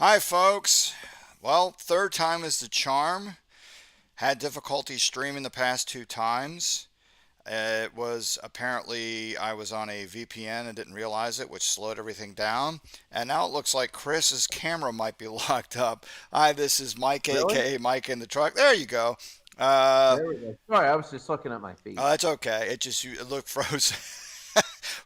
Hi, folks. Well, third time is the charm. Had difficulty streaming the past two times. It was apparently I was on a VPN and didn't realize it, which slowed everything down. And now it looks like Chris's camera might be locked up. Hi, this is Mike, Really? aka Mike in the truck. There you go. Uh, There we go. Sorry, I was just looking at my feet. that's okay. It looked frozen.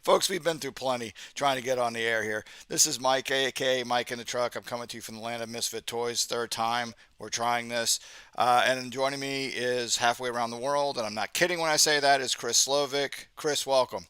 Folks, we've been through plenty trying to get on the air here. This is Mike, aka Mike in the truck. I'm coming to you from the land of misfit toys. Third time we're trying this. And joining me is halfway around the world, and I'm not kidding when I say that, is Chris Slovic. Chris, welcome.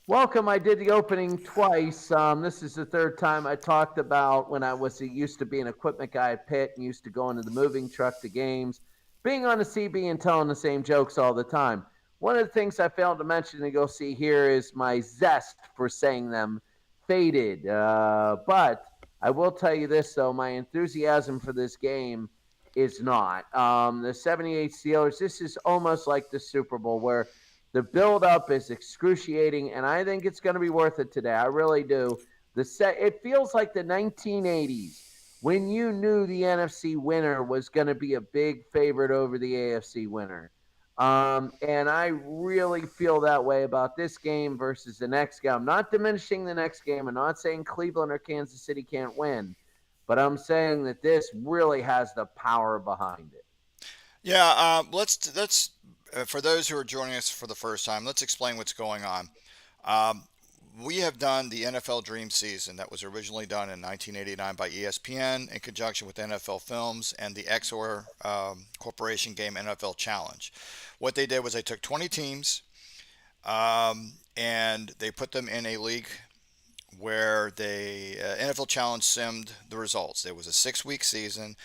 Welcome. I did the opening twice. This is the third time I talked about when I was used to be an equipment guy at Pitt and used to go into the moving truck to games, being on the CB and telling the same jokes all the time. One of the things I failed to mention and you'll see here is my zest for saying them faded. But I will tell you this, though, my enthusiasm for this game is not. The 78 Steelers, this is almost like the Super Bowl where the build up is excruciating, and I think it's going to be worth it today. I really do. It feels like the 1980s when you knew the NFC winner was going to be a big favorite over the AFC winner. And I really feel that way about this game versus the next game. I'm not diminishing the next game. I'm not saying Cleveland or Kansas City can't win, but I'm saying that this really has the power behind it. Yeah, let's for those who are joining us for the first time, let's explain what's going on. Um, we have done the NFL Dream season that was originally done in 1989 by ESPN in conjunction with NFL Films and the XOR Corporation game NFL Challenge. What they did was they took 20 teams and they put them in a league where they NFL Challenge simmed the results. There was a 6 week season.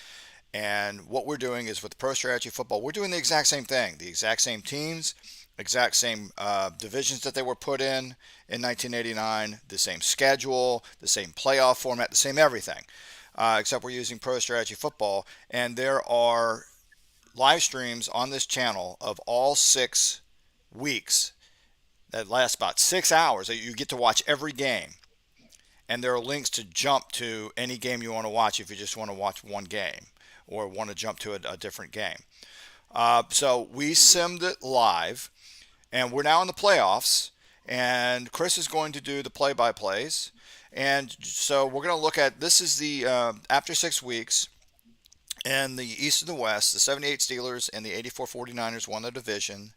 And what we're doing is with Pro Strategy Football, we're doing the exact same thing, the exact same teams, exact same divisions that they were put in 1989, the same schedule, the same playoff format, the same everything, except we're using Pro Strategy Football. And there are live streams on this channel of all 6 weeks that last about 6 hours. You get to watch every game. And there are links to jump to any game you want to watch if you just want to watch one game or want to jump to a different game. So we simmed it live, and we're now in the playoffs. And Chris is going to do the play-by-plays. And so we're going to look at this is the after 6 weeks in the East and the West. The 78 Steelers and the 84 49ers won the division.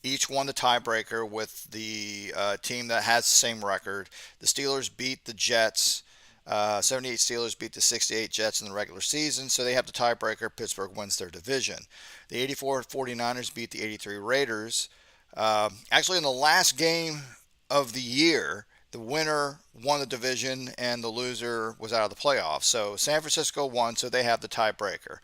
Each won the tiebreaker with the team that has the same record. The Steelers beat the Jets. 78 Steelers beat the 68 Jets in the regular season, so they have the tiebreaker. Pittsburgh wins their division. The 84 49ers beat the 83 Raiders. Actually, in the last game of the year, the winner won the division and the loser was out of the playoffs. So San Francisco won, so they have the tiebreaker.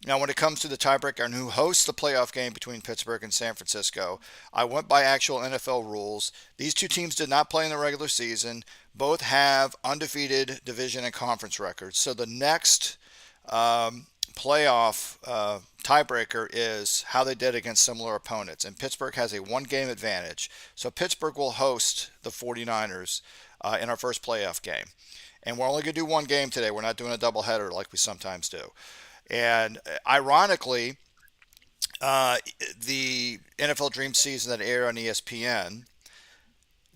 Now, when it comes to the tiebreaker and who hosts the playoff game between Pittsburgh and San Francisco, I went by actual NFL rules. These two teams did not play in the regular season. Both have undefeated division and conference records. So the next playoff tiebreaker is how they did against similar opponents. And Pittsburgh has a one-game advantage. So Pittsburgh will host the 49ers in our first playoff game. And we're only going to do one game today. We're not doing a doubleheader like we sometimes do. And ironically, the NFL Dream season that aired on ESPN,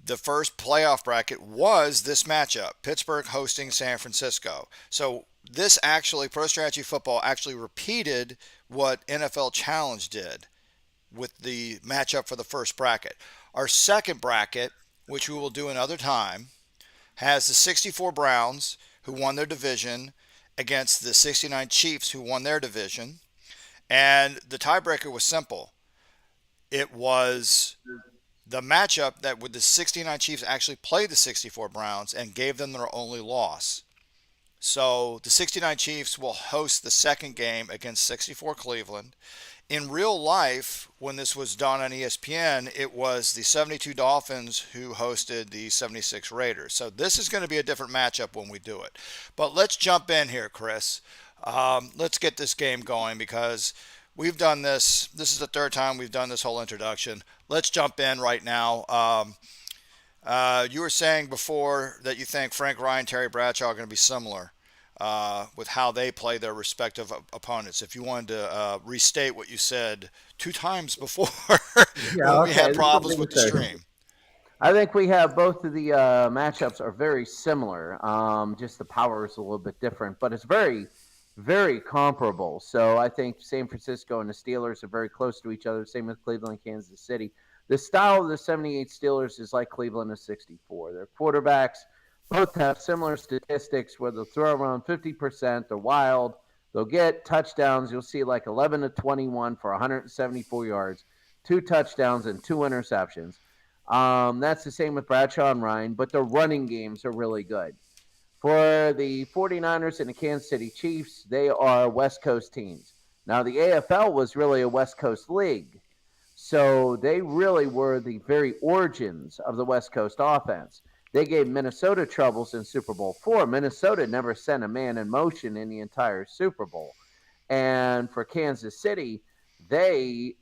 the first playoff bracket was this matchup Pittsburgh hosting San Francisco. So, this actually, Pro Strategy Football actually repeated what NFL Challenge did with the matchup for the first bracket. Our second bracket, which we will do another time, has the 64 Browns, who won their division, against the 69 Chiefs, who won their division. And the tiebreaker was simple. It was the matchup that with the 69 Chiefs actually played the 64 Browns and gave them their only loss. So the 69 Chiefs will host the second game against 64 Cleveland. In real life, when this was done on ESPN, it was the 72 Dolphins who hosted the 76 Raiders. So this is going to be a different matchup when we do it. But let's jump in here, Chris. Let's get this game going because we've done this. This is the third time we've done this whole introduction. Let's jump in right now. You were saying before that you think Frank Ryan, Terry Bradshaw are going to be similar. with how they play their respective opponents. If you wanted to restate what you said two times before Yeah, when we okay. had This will problems be the with the third. stream. I think we have both of the matchups are very similar. Just the power is a little bit different, but it's very, very comparable. So I think San Francisco and the Steelers are very close to each other. Same with Cleveland, Kansas City. The style of the 78 Steelers is like Cleveland of 64. Their quarterbacks both have similar statistics where they'll throw around 50%. They're wild. They'll get touchdowns. You'll see like 11 to 21 for 174 yards, two touchdowns, and two interceptions. That's the same with Bradshaw and Ryan, but the running games are really good. For the 49ers and the Kansas City Chiefs, they are West Coast teams. Now, the AFL was really a West Coast league. So they really were the very origins of the West Coast offense. They gave Minnesota troubles in Super Bowl IV. Minnesota never sent a man in motion in the entire Super Bowl. And for Kansas City, they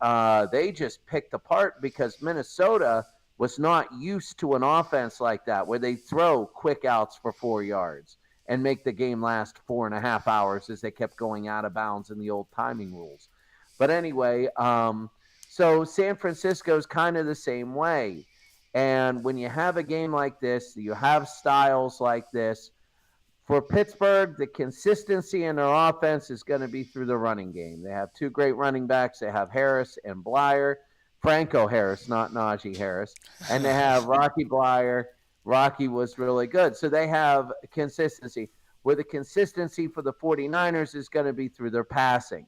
just picked apart because Minnesota was not used to an offense like that where they throw quick outs for 4 yards and make the game last 4.5 hours as they kept going out of bounds in the old timing rules. But anyway, so San Francisco's kind of the same way. And when you have a game like this, you have styles like this. For Pittsburgh, the consistency in their offense is going to be through the running game. They have two great running backs. They have Harris and Blyer, Franco Harris, not Najee Harris. And they have Rocky Blyer. Rocky was really good. So they have consistency. Where the consistency for the 49ers is going to be through their passing.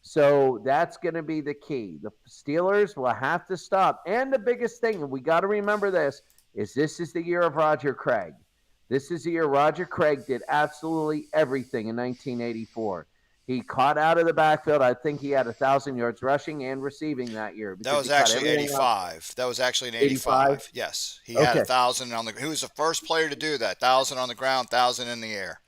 So that's going to be the key. The Steelers will have to stop. And the biggest thing, and we got to remember this is the year of Roger Craig. This is the year Roger Craig did absolutely everything in 1984. He caught out of the backfield. I think he had 1,000 yards rushing and receiving that year That because was he caught actually everything out. 85. That was actually in 85. 85. Yes, he had a Okay. thousand on the. He was the first player to do that. Thousand on the ground, thousand in the air.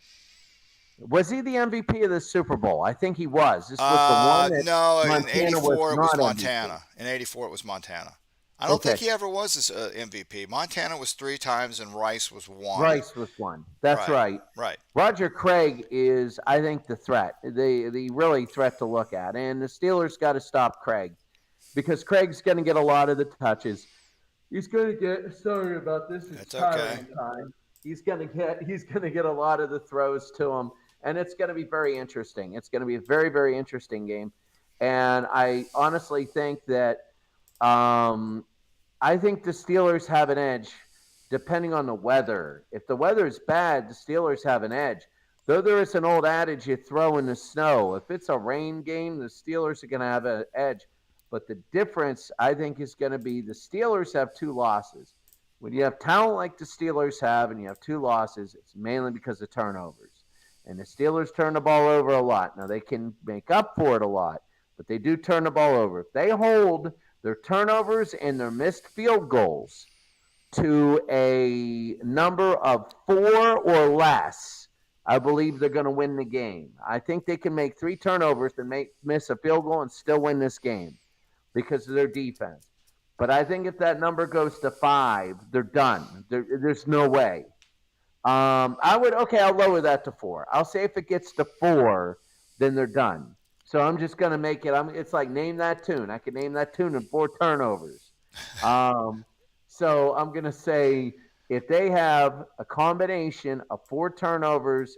Was he the MVP of the Super Bowl? I think he was. This was the one that No, in Montana was '84 it was not MVP. Montana. In '84 it was Montana. I don't think Okay. he ever was this MVP. Montana was three times and Rice was one. Rice was one. That's Right, right. right. Roger Craig is, I think, the threat, the really threat to look at. And the Steelers got to stop Craig because Craig's going to get a lot of the touches. He's going to get, sorry about this, it's It's okay. tiring time. He's going to get a lot of the throws to him, and it's going to be very interesting. It's going to be a very, very interesting game. And I honestly think that um, I think the Steelers have an edge depending on the weather. If the weather is bad, the Steelers have an edge. Though there is an old adage you throw in the snow. If it's a rain game, the Steelers are going to have an edge. But the difference, I think, is going to be the Steelers have two losses. When you have talent like the Steelers have and you have two losses, it's mainly because of turnovers. And the Steelers turn the ball over a lot. Now, they can make up for it a lot, but they do turn the ball over. If they hold their turnovers and their missed field goals to a number of four or less, I believe they're going to win the game. I think they can make three turnovers and miss a field goal and still win this game because of their defense. But I think if that number goes to five, they're done. There's no way. I'll lower that to four. I'll say if it gets to four, then they're done. So I'm just gonna make it. It's like name that tune. I can name that tune in four turnovers. Um, so I'm gonna say if they have a combination of four turnovers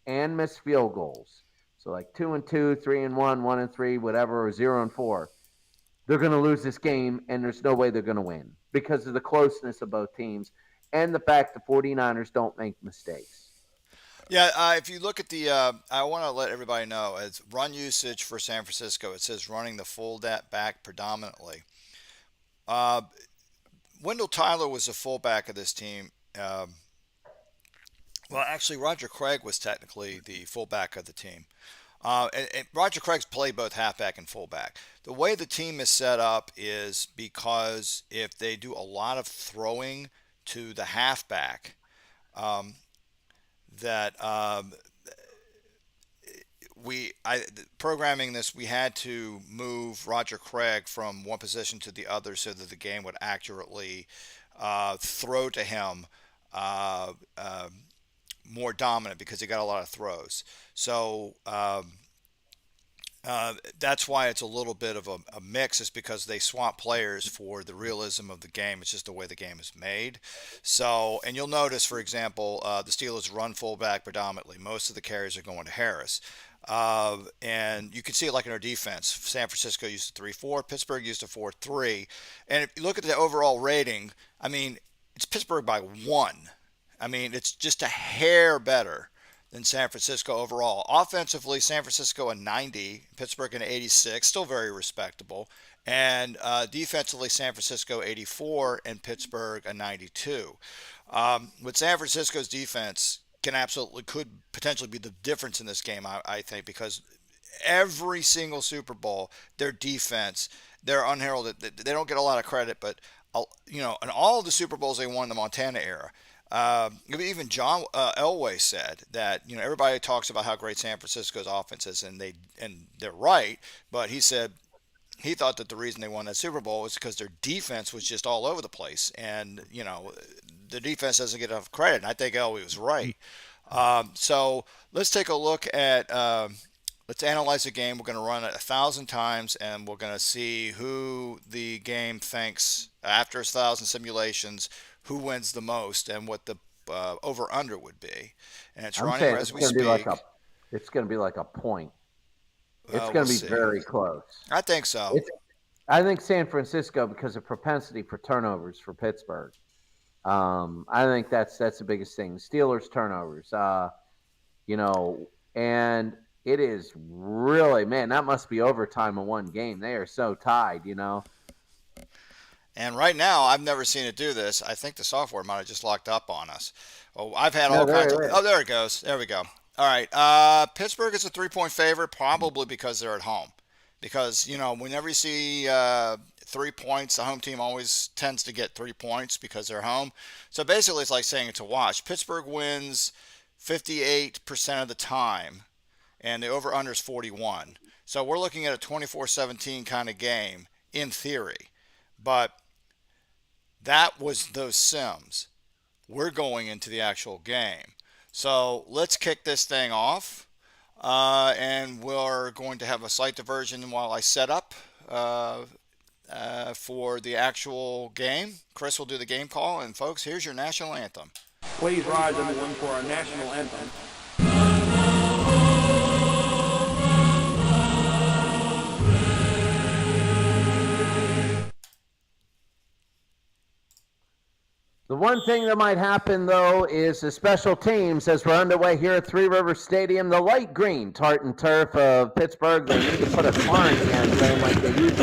and missed field goals, so like 2-2, 3-1, 1-3, whatever, or 0-4, they're gonna lose this game, and there's no way they're gonna win because of the closeness of both teams and the fact the 49ers don't make mistakes. Yeah, if you look at I want to let everybody know it's run usage for San Francisco. It says running the full back predominantly. Uh, Wendell Tyler was the fullback of this team. Well, actually, Roger Craig was technically the fullback of the team. And Roger Craig's played both halfback and fullback. The way the team is set up is because if they do a lot of throwing to the halfback, um, that programming this, we had to move Roger Craig from one position to the other so that the game would accurately throw to him uh, uh, more dominant because he got a lot of throws. So that's why it's a little bit of a mix, is because they swap players for the realism of the game. It's just the way the game is made. So, and you'll notice, for example, the Steelers run fullback predominantly. Most of the carries are going to Harris. And you can see it like in our defense. San Francisco used a 3-4, Pittsburgh used a 4-3. And if you look at the overall rating, I mean, it's Pittsburgh by 1. I mean, it's just a hair better than San Francisco overall. Offensively, San Francisco a 90, Pittsburgh an 86, still very respectable. And defensively, San Francisco 84 and Pittsburgh a 92. With San Francisco's defense could potentially be the difference in this game, I think, because every single Super Bowl, their defense, they're unheralded. They don't get a lot of credit, but in all of the Super Bowls they won in the Montana era. Even John Elway said that everybody talks about how great San Francisco's offense is, and they're right. But he said he thought that the reason they won that Super Bowl was because their defense was just all over the place, and the defense doesn't get enough credit. And I think Elway was right. So let's take a look at. Let's analyze the game. We're going to run it 1,000 times, and we're going to see who the game thinks after 1,000 simulations, who wins the most, and what the over/under would be. And it's running as we speak. It's going to be like a point. It's going to be very close. I think so. I think San Francisco, because of propensity for turnovers for Pittsburgh. I think that's the biggest thing. Steelers turnovers. And it is really, man, that must be overtime in one game. They are so tied, And right now, I've never seen it do this. I think the software might have just locked up on us. Oh, I've had all kinds of. Oh, there it goes. There we go. All right. Pittsburgh is a 3-point favorite, probably because they're at home. Because, whenever you see 3 points, the home team always tends to get 3 points because they're home. So basically, it's like saying it's a wash. Pittsburgh wins 58% of the time, and the over-under is 41. So we're looking at a 24-17 kind of game in theory. But that was those sims. We're going into the actual game. So let's kick this thing off. And we're going to have a slight diversion while I set up for the actual game. Chris will do the game call. And folks, here's your national anthem. Please rise, everyone, for our national anthem. The one thing that might happen, though, is the special teams, as we're underway here at Three Rivers Stadium, the light green tartan turf of Pittsburgh. They need to put a quarantine zone like they used to.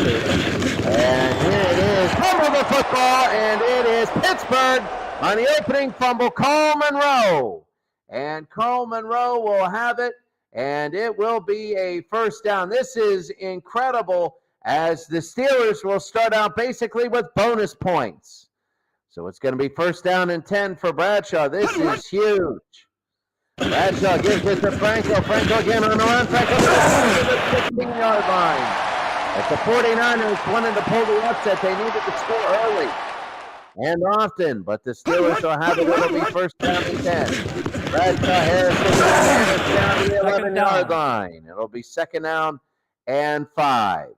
And here it is. Fumble the football, and it is Pittsburgh on the opening fumble. Cole Monroe. And Cole Monroe will have it, and it will be a first down. This is incredible, as the Steelers will start out basically with bonus points. So it's going to be first down and 10 for Bradshaw. This is huge. Bradshaw gives it to Franco. Franco again on the run. Franco to the 15-yard line. At the 49ers wanted to pull the upset. They needed to score early and often, but the Steelers will have it. It'll be first down and 10. Bradshaw Harris down to the 11-yard line. It'll be second down and 5.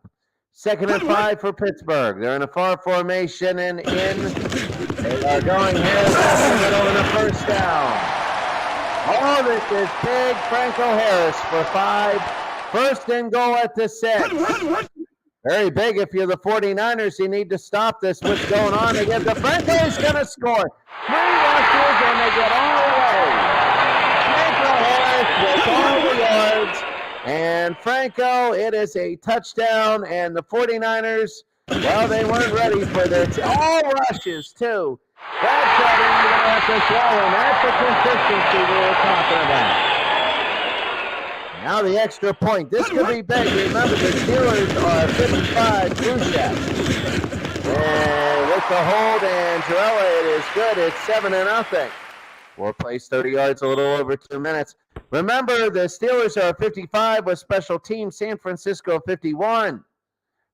Second and 5 for Pittsburgh. They're in a far formation and they are going Harris up the middle and a first down. Oh, this is big. Franco Harris for 5. First and goal at the 6. Very big. If you're the 49ers, you need to stop this. What's going on? Again, the Franco is going to score. 3 rushes and they get all the way. Franco Harris with all the yards. And Franco, it is a touchdown. And the 49ers, well, they weren't ready for this. All rushes, too. That's what we're going to have to throw, and that's the consistency we were talking about. Now the extra point. This could be big. Remember, the Steelers are 55 Khrushchev. And with the hold and Jarella, it is good. It's 7-0. 4 plays, 30 yards, a little over 2 minutes. Remember, the Steelers are 55 with special teams. San Francisco 51.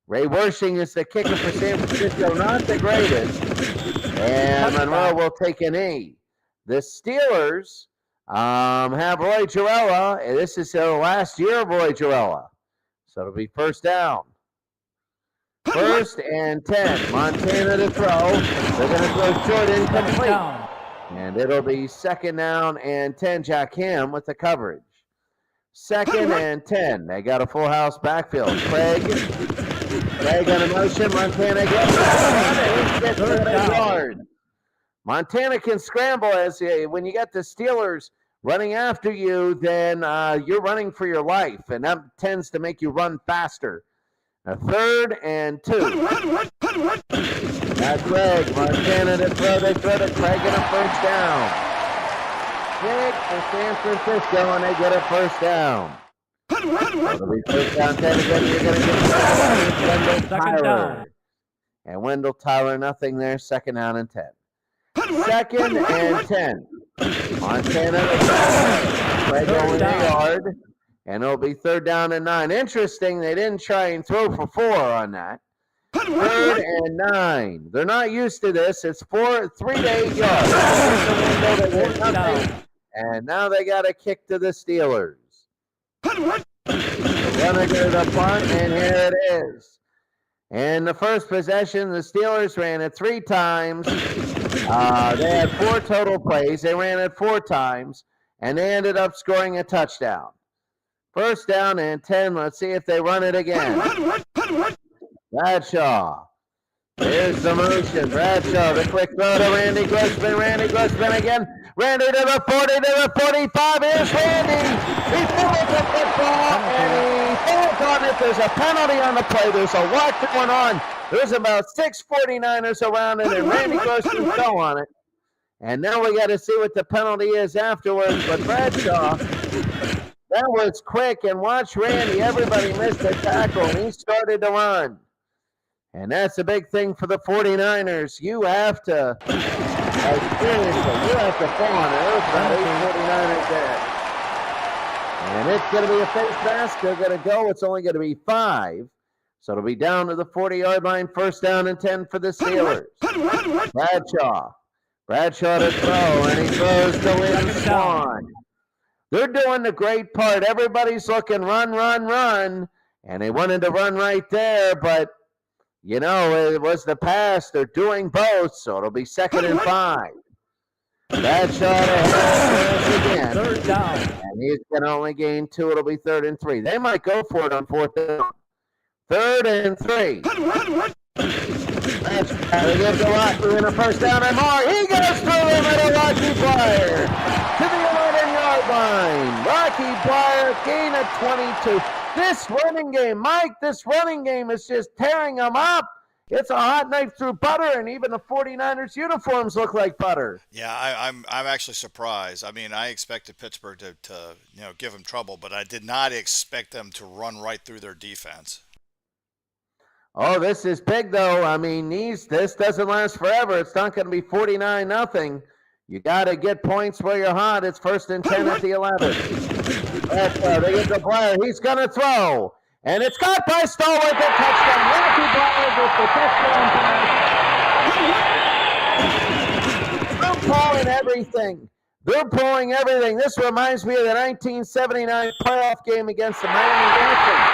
Ray Wershing is the kicker for San Francisco, not the greatest. And Monroe will take an E. The Steelers Have Roy Girella. This is the last year of Roy Girella. So it'll be first down. 1st and 10. Montana to throw. They're going to throw short, incomplete. And it'll be 2nd down and 10. Jack Ham with the coverage. 2nd and 10. They got a full house backfield. Craig on a motion. Montana gets a yard. Montana can scramble when you got the Steelers running after you, then you're running for your life, and that tends to make you run faster. A 3rd and 2. Now Craig, Montana to throw. They throw to Craig and a first down. Big for San Francisco, and they get a first down. It'll be first down 10 again. You're going to get Wendell Tyler. And Wendell Tyler, nothing there. 2nd down and 10. 2nd and 10. Montana to throw. Craig only a yard. And it'll be 3rd down and 9. Interesting, they didn't try and throw for 4 on that. 3rd and 9. They're not used to this. It's 3 to 8 yards. And now they got a kick to the Steelers. They're going to go to the punt, and here it is. And the first possession, the Steelers ran it 3 times. They had 4 total plays. They ran it 4 times, and they ended up scoring a touchdown. 1st down and 10. Let's see if they run it again. Bradshaw. Here's the motion. Bradshaw, the quick throw to Randy Grossman. Randy Grossman again. Randy to the 40, to the 45. Here's Randy. He throws the football, and he falls on it. There's a penalty on the play. There's a lot going on. There's about 6 49ers around it, and Randy Grossman fell on it. And now we got to see what the penalty is afterwards. But Bradshaw, that was quick, and watch Randy. Everybody missed the tackle, and he started to run. And that's a big thing for the 49ers. You have to, seriously, you have to fall on it. There's about 8 49ers there. And it's going to be a face mask. They're going to go. It's only going to be 5. So it'll be down to the 40-yard line. 1st down and 10 for the Steelers. Bradshaw to throw, and he throws to Lynn Swan. They're doing the great part. Everybody's looking run. And they wanted to run right there, but you know, it was the pass. They're doing both, so it'll be 2nd and 5. Bradshaw to Harris again. 3rd down. And he's going to only gain 2. It'll be 3rd and 3. They might go for it on 4th down. 3rd and 3. Bradshaw to give to Rocky in a 1st down and more. He goes through the middle. Rocky Bleier to the 11-yard line. Rocky Bleier gain of 22. This running game, Mike, is just tearing them up. It's a hot knife through butter, and even the 49ers uniforms look like butter. Yeah, I'm actually surprised. I mean, I expected Pittsburgh to give them trouble, but I did not expect them to run right through their defense. Oh, this is big, though. I mean, this doesn't last forever. It's not going to be 49-0. You got to get points where you're hot. It's 1st and 10 at the 11. They get the Bleier. He's going to throw. And it's caught by Stallworth. A touchdown. Rocky Bleier with the touchdown pass. They're pulling everything. This reminds me of the 1979 playoff game against the Miami Dolphins.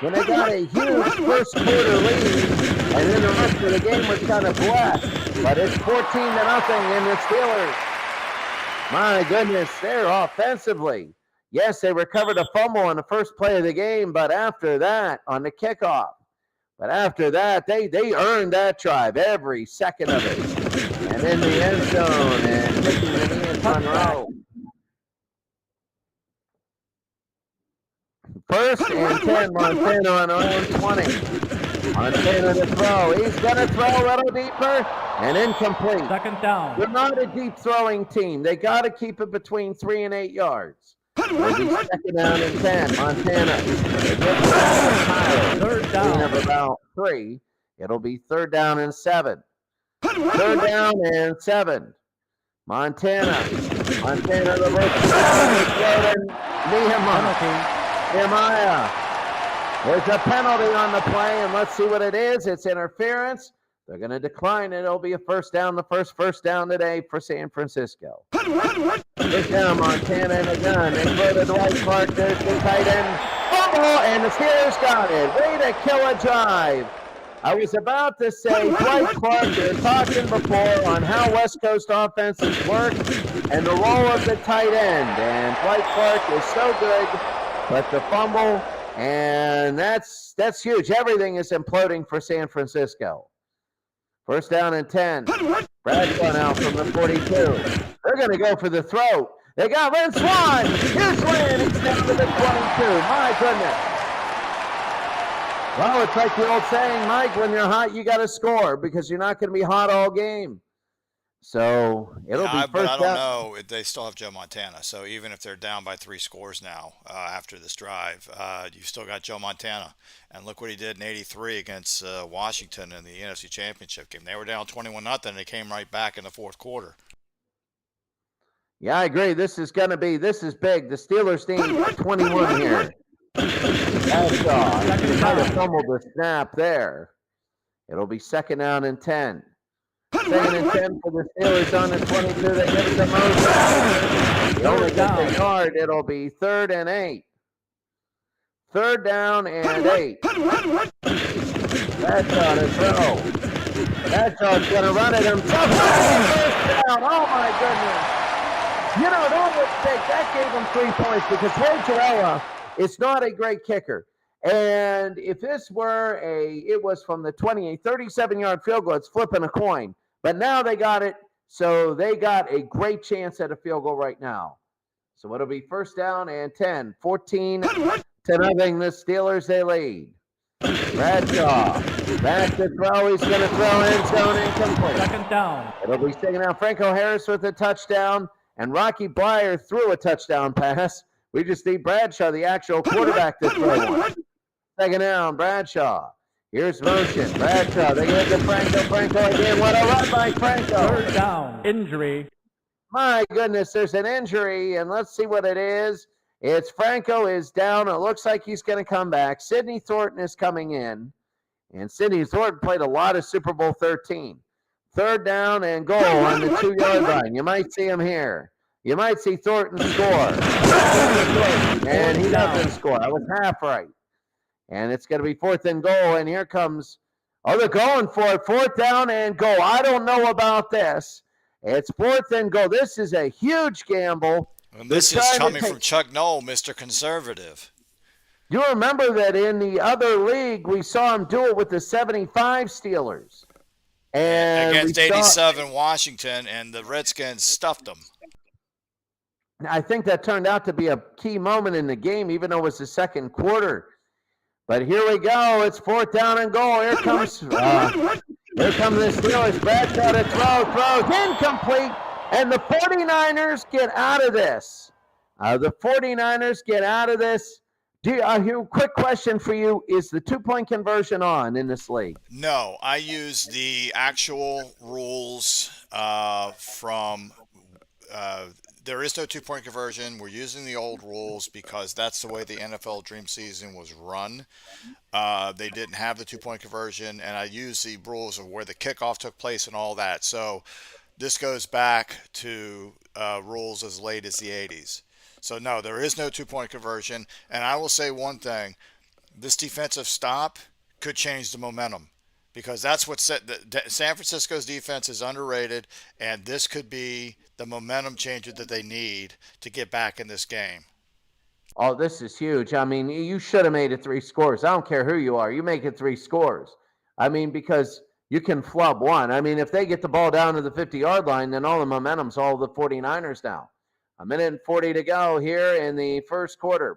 When they got a huge first quarter lead, and then the rest of the game was kind of flat. But it's 14-0 in the Steelers. My goodness, they're offensively. Yes, they recovered a fumble on the first play of the game, but after that, on the kickoff, they earned that drive, every second of it. And in the end zone, and taking the in Monroe. 1st and 10, Montana on their own 20. Montana to throw. He's going to throw a little deeper and incomplete. 2nd down. They're not a deep throwing team. They got to keep it between 3 and 8 yards. It'll be 2nd down and 10. Montana. 3rd down. Of about 3. It'll be 3rd down and 7. 3rd down and 7. Montana the Nehemiah. There's a penalty on the play, and let's see what it is. It's interference. They're going to decline it. It'll be a first down, the first down today for San Francisco. First down, Montana and a gun. They throw to Dwight Clark. There's the tight end. Fumble, and the Steelers got it. Way to kill a drive. I was about to say, Dwight Clark, we were talking before on how West Coast offenses work and the role of the tight end. And Dwight Clark is so good, but the fumble, and that's huge. Everything is imploding for San Francisco. First down and 10. Bradshaw now from the 42. They're going to go for the throw. They got Lynn Swan. Here's Lynn. He's down to the 22. My goodness. Well, it's like the old saying, Mike, when you're hot, you got to score because you're not going to be hot all game. So it'll be first but I don't down. know. They still have Joe Montana. So even if they're down by 3 scores now after this drive, you've still got Joe Montana. And look what he did in '83 against Washington in the NFC Championship game. They were down 21-0. They came right back in the fourth quarter. Yeah, I agree. This is big. The Steelers need 21 here. Bradshaw. He might have fumbled the snap there. It'll be second down and 10. Second and 10 for the Steelers on the 22. They give it to Moses. They only get the yard. It'll be 3rd and 8. 3rd down and 8. Bradshaw to throw. Bradshaw's going to run it himself. First down. Oh, my goodness. You know, that gave him 3 points because Ray Jarrella is not a great kicker. And if this were it was from the 28, 37-yard field goal, it's flipping a coin. But now they got it, so they got a great chance at a field goal right now. So it'll be first down and 10, 14-0. The Steelers, they lead. Bradshaw, back to throw. He's going to throw end zone incomplete. Second down. It'll be second down. Franco Harris with a touchdown, and Rocky Bleier threw a touchdown pass. We just need Bradshaw, the actual quarterback, to throw one. Second down, Bradshaw. Here's motion. Bradshaw, they get to Franco. Franco again. What a run by Franco. Third down. Injury. My goodness, there's an injury, and let's see what it is. It's Franco is down. It looks like he's going to come back. Sidney Thornton is coming in, and Sidney Thornton played a lot of Super Bowl 13. Third down and goal on the 2-yard line. You might see him here. You might see Thornton score. And he doesn't score. I was half right. And it's going to be 4th and goal. And here comes, they're going for it. 4th down and goal. I don't know about this. It's 4th and goal. This is a huge gamble. And this is coming from Chuck Noll, Mr. Conservative. You remember that in the other league, we saw him do it with the 75 Steelers. And against 87 Washington, and the Redskins stuffed them. I think that turned out to be a key moment in the game, even though it was the second quarter. But here we go. It's 4th down and goal. Here comes the Steelers. Bradshaw to throws incomplete, and the 49ers get out of this. Quick question for you. Is the 2-point conversion on in this league? No, I use the actual rules from there is no 2-point conversion. We're using the old rules because that's the way the NFL Dream season was run. They didn't have the 2-point conversion, and I use the rules of where the kickoff took place and all that. So this goes back to rules as late as the 80s. So, no, there is no 2-point conversion. And I will say one thing. This defensive stop could change the momentum because that's what San Francisco's defense is underrated, and this could be the momentum changer that they need to get back in this game. Oh, this is huge. I mean, you should have made it 3 scores. I don't care who you are. You make it 3 scores. I mean, because you can flub one. I mean, if they get the ball down to the 50-yard line, then all the momentum's all the 49ers now. 1:40 to go here in the first quarter.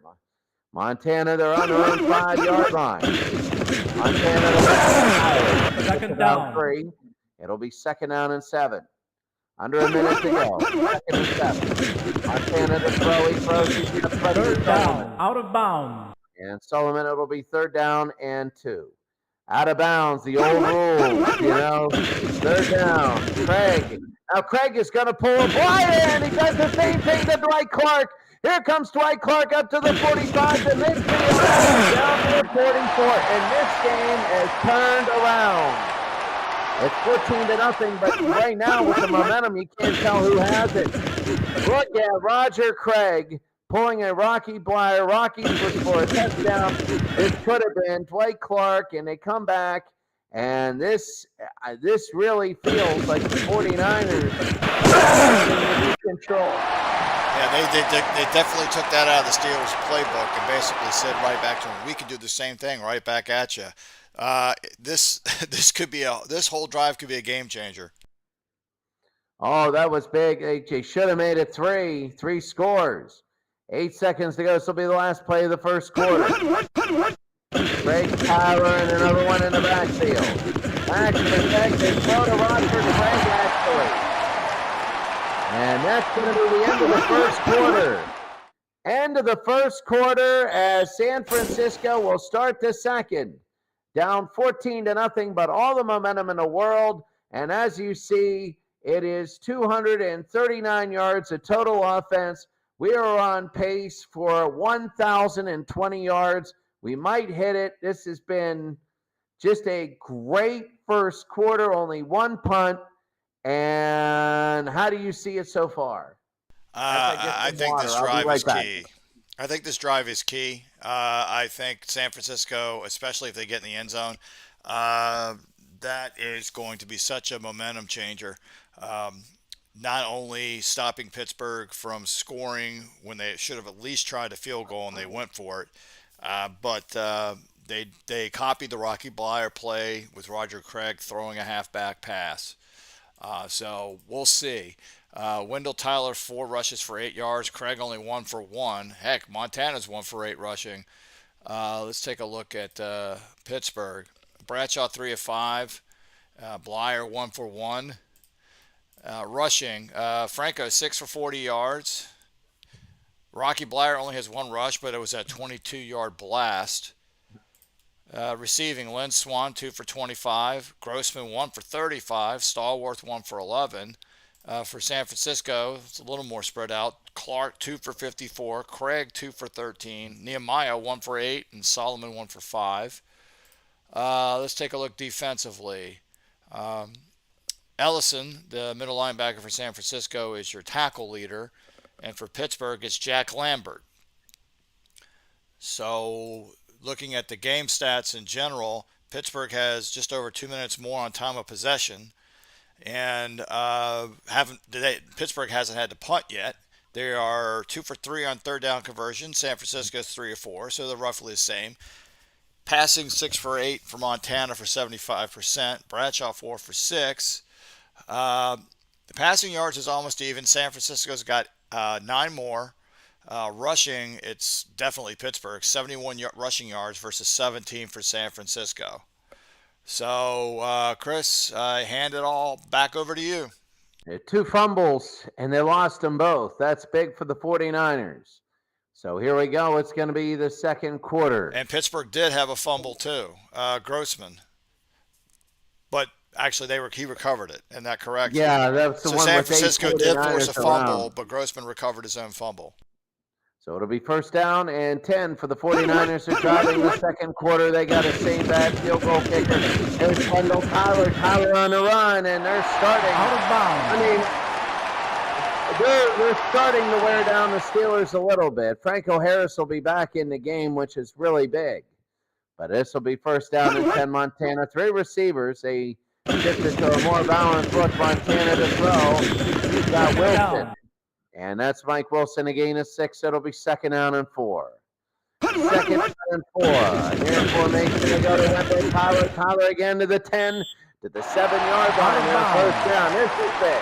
Montana, they're on their own 5-yard line. Montana, the second down. 3. It'll be second down and 7. Under a minute to go. Second and 7. Montana to throw. He throws. He's going to throw. Third down. Out of bounds. And Solomon, it'll be 3rd down and 2. Out of bounds. The old rules, you know. 3rd down. Craig. Now Craig is going to pull a blind, and he does the same thing to Dwight Clark. Here comes Dwight Clark up to the 45 to midfield, down to the 44, and this game has turned around. It's 14-0, but right now with the momentum, you can't tell who has it. Look at Roger Craig pulling a Rocky Blyer. Rocky was for a touchdown. This could have been Dwight Clark, and they come back, and this really feels like the 49ers are in control. Yeah, they definitely took that out of the Steelers' playbook and basically said right back to them, "We can do the same thing right back at you." This this whole drive could be a game changer. Oh, that was big. They should have made it three scores. 8 seconds to go. This will be the last play of the first quarter. Craig Tyler and another one in the backfield. Back to the back. They throw to Roger Craig, actually. And that's going to be the end of the first quarter. End of the first quarter as San Francisco will start the second. Down 14-0, but all the momentum in the world. And as you see, it is 239 yards of total offense. We are on pace for 1,020 yards. We might hit it. This has been just a great first quarter, only one punt. And how do you see it so far? I think this drive is key. I think this drive is key. I think San Francisco, especially if they get in the end zone, that is going to be such a momentum changer. Not only stopping Pittsburgh from scoring when they should have at least tried a field goal and they went for it, but they copied the Rocky Blyer play with Roger Craig throwing a halfback pass. So we'll see. Wendell Tyler, 4 rushes for 8 yards. Craig only 1 for 1. Heck, Montana's 1 for 8 rushing. Let's take a look at Pittsburgh. Bradshaw, 3 of 5. Blyer, 1 for 1. Rushing, Franco, 6 for 40 yards. Rocky Blyer only has 1 rush, but it was a 22-yard blast. Receiving, Lynn Swan, 2 for 25. Grossman, 1 for 35. Stallworth, 1 for 11. For San Francisco, it's a little more spread out. Clark, 2 for 54. Craig, 2 for 13. Nehemiah, 1 for 8. And Solomon, 1 for 5. Let's take a look defensively. Ellison, the middle linebacker for San Francisco, is your tackle leader. And for Pittsburgh, it's Jack Lambert. So looking at the game stats in general, Pittsburgh has just over 2 minutes more on time of possession. And Pittsburgh hasn't had to punt yet. They are 2 for 3 on third down conversion. San Francisco's 3 or 4, so they're roughly the same. Passing 6 for 8 for Montana for 75%. Bradshaw 4 for 6. The passing yards is almost even. San Francisco's got 9 more. Rushing, it's definitely Pittsburgh. 71 rushing yards versus 17 for San Francisco. So, Chris, I hand it all back over to you. 2 fumbles, and they lost them both. That's big for the 49ers. So here we go. It's going to be the second quarter. And Pittsburgh did have a fumble too, Grossman. But actually, he recovered it. Isn't that correct? Yeah, that's the one. So San Francisco did force a fumble, around. but Grossman recovered his own fumble. So it'll be first down and 10 for the 49ers. They're driving the second quarter. They got a same bad field goal kicker. There's Wendell Tyler. Tyler on the run, and they're starting. Out of bounds. I mean, they're starting to wear down the Steelers a little bit. Franco Harris will be back in the game, which is really big. But this will be first down and 10 Montana. 3 receivers. They shifted to a more balanced look. Montana to throw. He's got Wilson. And that's Mike Wilson again at 6. It'll be second down and 4. Second down and 4. Here in formation, they go to Wendell Tyler. Tyler again to the 10, to the 7-yard line. And first down. This is big.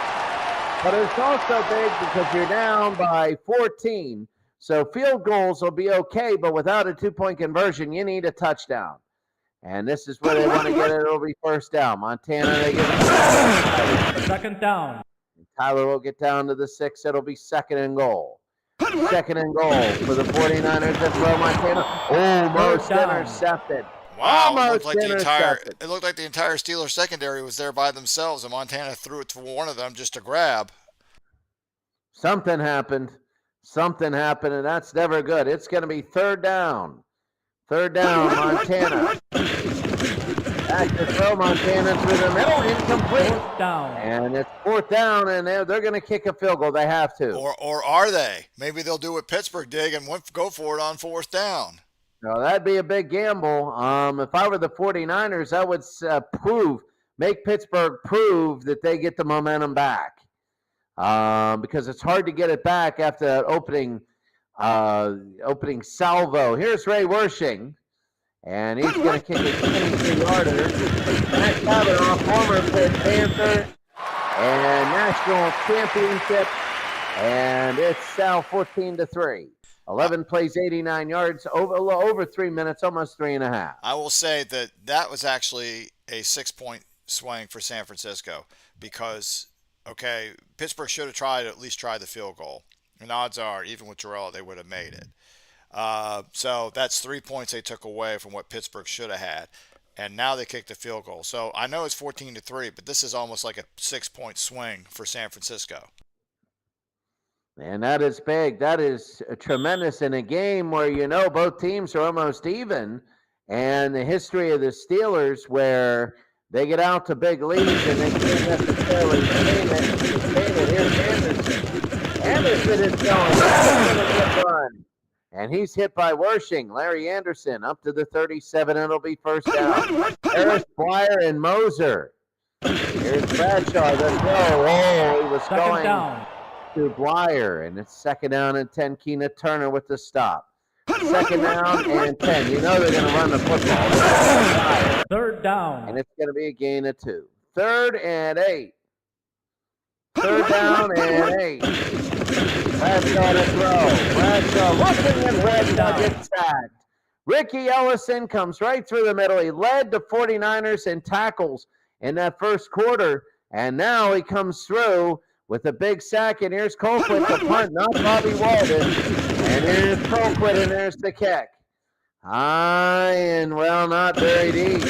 But it's also big because you're down by 14. So field goals will be okay, but without a 2-point conversion, you need a touchdown. And this is where they want to get it. It'll be first down. Montana, they get it. Second down. Tyler will get down to the 6. It'll be second and goal. Second and goal for the 49ers to throw Montana. Almost intercepted. Wow, Almost it looked like the entire Steelers secondary was there by themselves, and Montana threw it to one of them just to grab. Something happened, and that's never good. It's going to be third down. Third down, Montana. Back to throw, Montana through the middle, incomplete. Fourth down. And it's fourth down, and they're going to kick a field goal. They have to. Or are they? Maybe they'll do what Pittsburgh did and go for it on fourth down. No, that'd be a big gamble. If I were the 49ers, I would make Pittsburgh prove that they get the momentum back. Because it's hard to get it back after that opening salvo. Here's Ray Wershing, and he's going to kick a 23-yarder. Matt Kavanaugh, former Pitt Panther, and national championship, and it's now 14-3. 11 plays, 89 yards, over 3 minutes, almost 3.5. I will say that was actually a 6-point swing for San Francisco because, okay, Pittsburgh should have at least tried the field goal. And odds are, even with Terrell, they would have made it. So that's 3 points they took away from what Pittsburgh should have had. And now they kicked the field goal. So I know it's 14-3, but this is almost like a 6-point swing for San Francisco. And that is big. That is tremendous in a game where, both teams are almost even. And the history of the Steelers where they get out to big leads and they can't necessarily sustain it. Here's Anderson. Anderson is going. That's a good run. And he's hit by Wershing. Larry Anderson up to the 37. It'll be first down. Harris, Blyer, and Moser. Here's Bradshaw. The throw. Oh, he was Second down. To Blyer, and it's second down and 10. Keena Turner with the stop. Second down and 10. You know they're going to run the football. Third down. And it's going to be a gain of 2. Third and 8. Third down and 8. Bradshaw to throw. Bradshaw looking, and Bradshaw gets sacked. Ricky Ellison comes right through the middle. He led the 49ers in tackles in that first quarter, and now he comes through with a big sack, and here's Colquitt to punt, not Bobby Walden. And here's Colquitt, and there's the kick. High and, not very deep.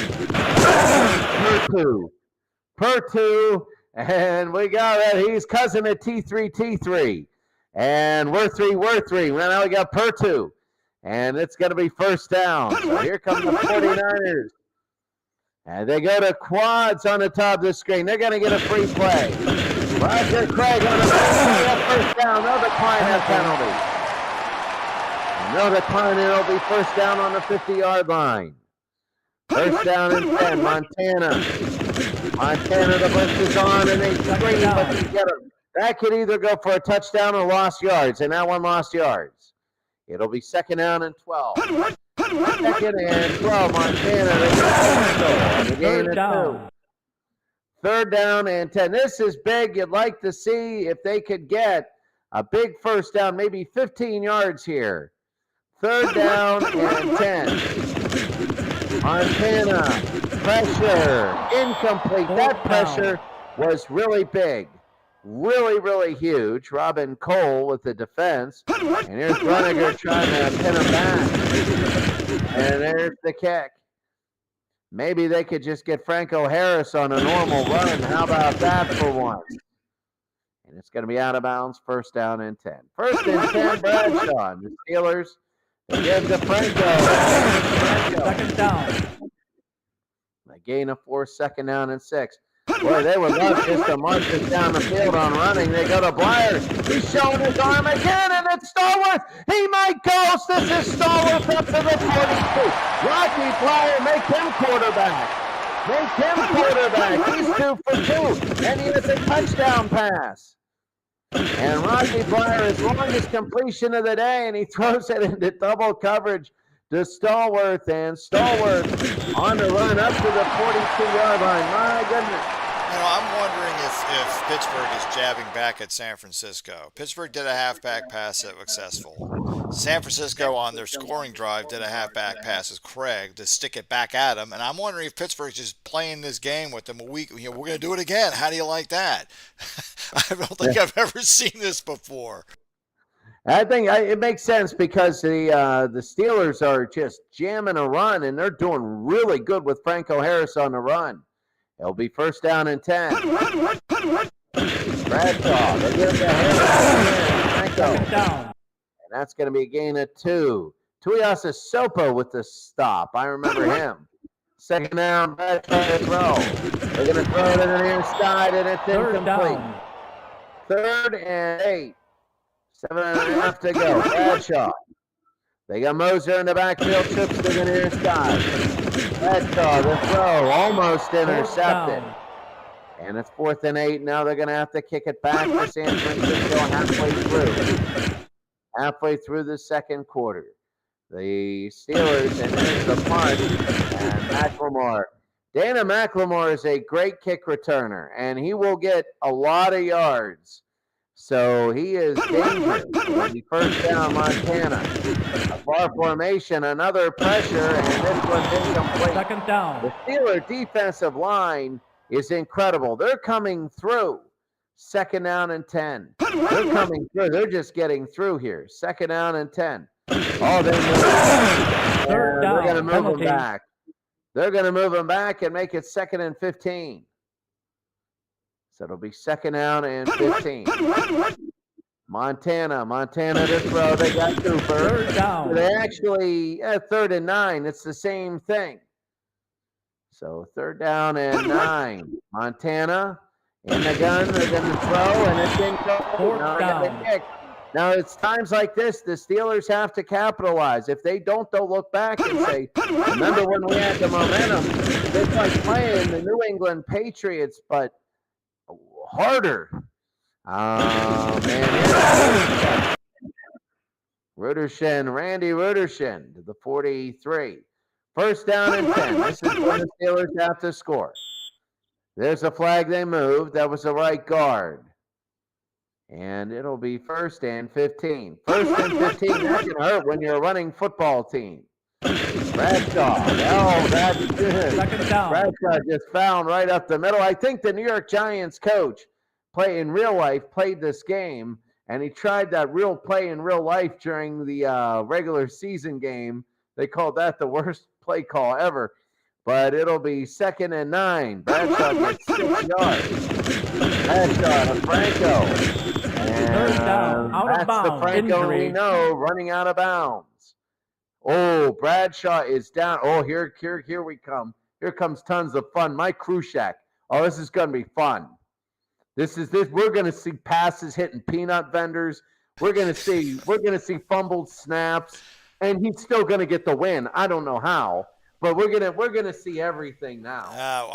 Pertu, and we got it. He's cousin of T3. And we're three. Well, now we got Pertu. And it's going to be first down. So here come the 49ers. And they go to quads on the top of the screen. They're going to get a free play. Roger Craig on the first down. No decline that penalty. No decline, and it'll be first down on the 50-yard line. First down and 10, Montana. The blitz is on, and they screen, but they get him. That could either go for a touchdown or lost yards, and that one lost yards. It'll be second down and 12. Second and 12, Montana. Third down. Third down and 10. This is big. You'd like to see if they could get a big first down, maybe 15 yards here. Third down and 10. Montana, pressure, incomplete. That pressure was really big. Really, really huge. Robin Cole with the defense. And here's Bruniger trying to pin him back. And there's the kick. Maybe they could just get Franco Harris on a normal run. How about that for once? And it's going to be out of bounds, first down and 10. First and 10, Bradshaw. The Steelers, they give to Franco. Second down. A gain of 4, second down and 6. Boy, they would love just to march us down the field on running. They go to Blyer. He's showing his arm again, and it's Stallworth. He might go. This is Stallworth up to the 42. Rocky Blyer, make him quarterback. He's 2 for 2, and he has a touchdown pass. And Rocky Blyer, his longest completion of the day, and he throws it into double coverage to Stallworth, and Stallworth on the run up to the 42-yard line. My goodness. I'm wondering if Pittsburgh is jabbing back at San Francisco. Pittsburgh did a halfback pass that was successful. San Francisco on their scoring drive did a halfback pass with Craig to stick it back at him. And I'm wondering if Pittsburgh's just playing this game with them a week. We're going to do it again. How do you like that? I don't think I've ever seen this before. I think it makes sense because the Steelers are just jamming a run, and they're doing really good with Franco Harris on the run. It'll be first down and 10. Bradshaw, they give to Harris. Franco. Down. And that's going to be a gain of 2. Tuiasa Sopo with the stop. I remember him. Second down, Bradshaw to throw. They're going to throw it in the near side, and it's Third incomplete. down. 3rd and 8. 7.5 to go. Bradshaw. They got Moser in the backfield, trips to the near side. Bradshaw, the throw, almost intercepted. And it's 4th and 8. Now they're going to have to kick it back to San Francisco halfway through the second quarter. The Steelers, and there's the punt, and McLemore. Dana McLemore is a great kick returner, and he will get a lot of yards. So he is dangerous. It'll be first down, Montana. A far formation, another pressure, and this one's incomplete. Second down. The Steeler defensive line is incredible. They're coming through. 2nd down and 10. They're coming through. They're just getting through here. 2nd down and 10. Oh, they're going to move them back. They're going to move them back and make it 2nd and 15. So it'll be 2nd down and 15. Montana to throw. They got Cooper. 3rd down. They actually, 3rd and 9. It's the same thing. So 3rd down and 9. Montana in the gun. They're going to throw, and it's incomplete. 4th down. Kick. Now, it's times like this, the Steelers have to capitalize. If they don't, they'll look back and say, remember when we had the momentum? It's like playing the New England Patriots, but harder. Man. Randy Rudershin to the 43. 1st down and 10. This is when the Steelers have to score. There's a flag they moved. That was the right guard. And it'll be 1st and 15. 1st and 15, that can hurt when you're a running football team. Bradshaw. Oh, that's good. 2nd down. Bradshaw just found right up the middle. I think the New York Giants coach in real life played this game, and he tried that real play in real life during the regular season game. They called that the worst play call ever. But it'll be 2nd and 9. Bradshaw gets 6 yards. Bradshaw to Franco. And 3rd down, out of that's bounds. the Franco Injury. we know running out of bounds. Oh, Bradshaw is down. Oh, here we come. Here comes tons of fun. Mike Krushak. Oh, this is going to be fun. This. We're going to see passes hitting peanut vendors. We're going to see fumbled snaps, and he's still going to get the win. I don't know how. But we're gonna see everything now.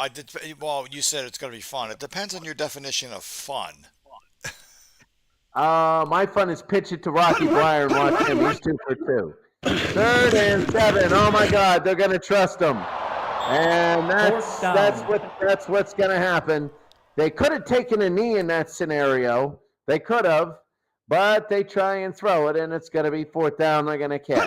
Well, you said it's going to be fun. It depends on your definition of fun. My fun is pitch it to Rocky Breyer and watch him. He's 2 for 2. 3rd and 7. Oh my God, they're gonna trust him, and that's what's gonna happen. They could have taken a knee in that scenario. They could have, but they try and throw it, and it's gonna be 4th down. They're gonna kick.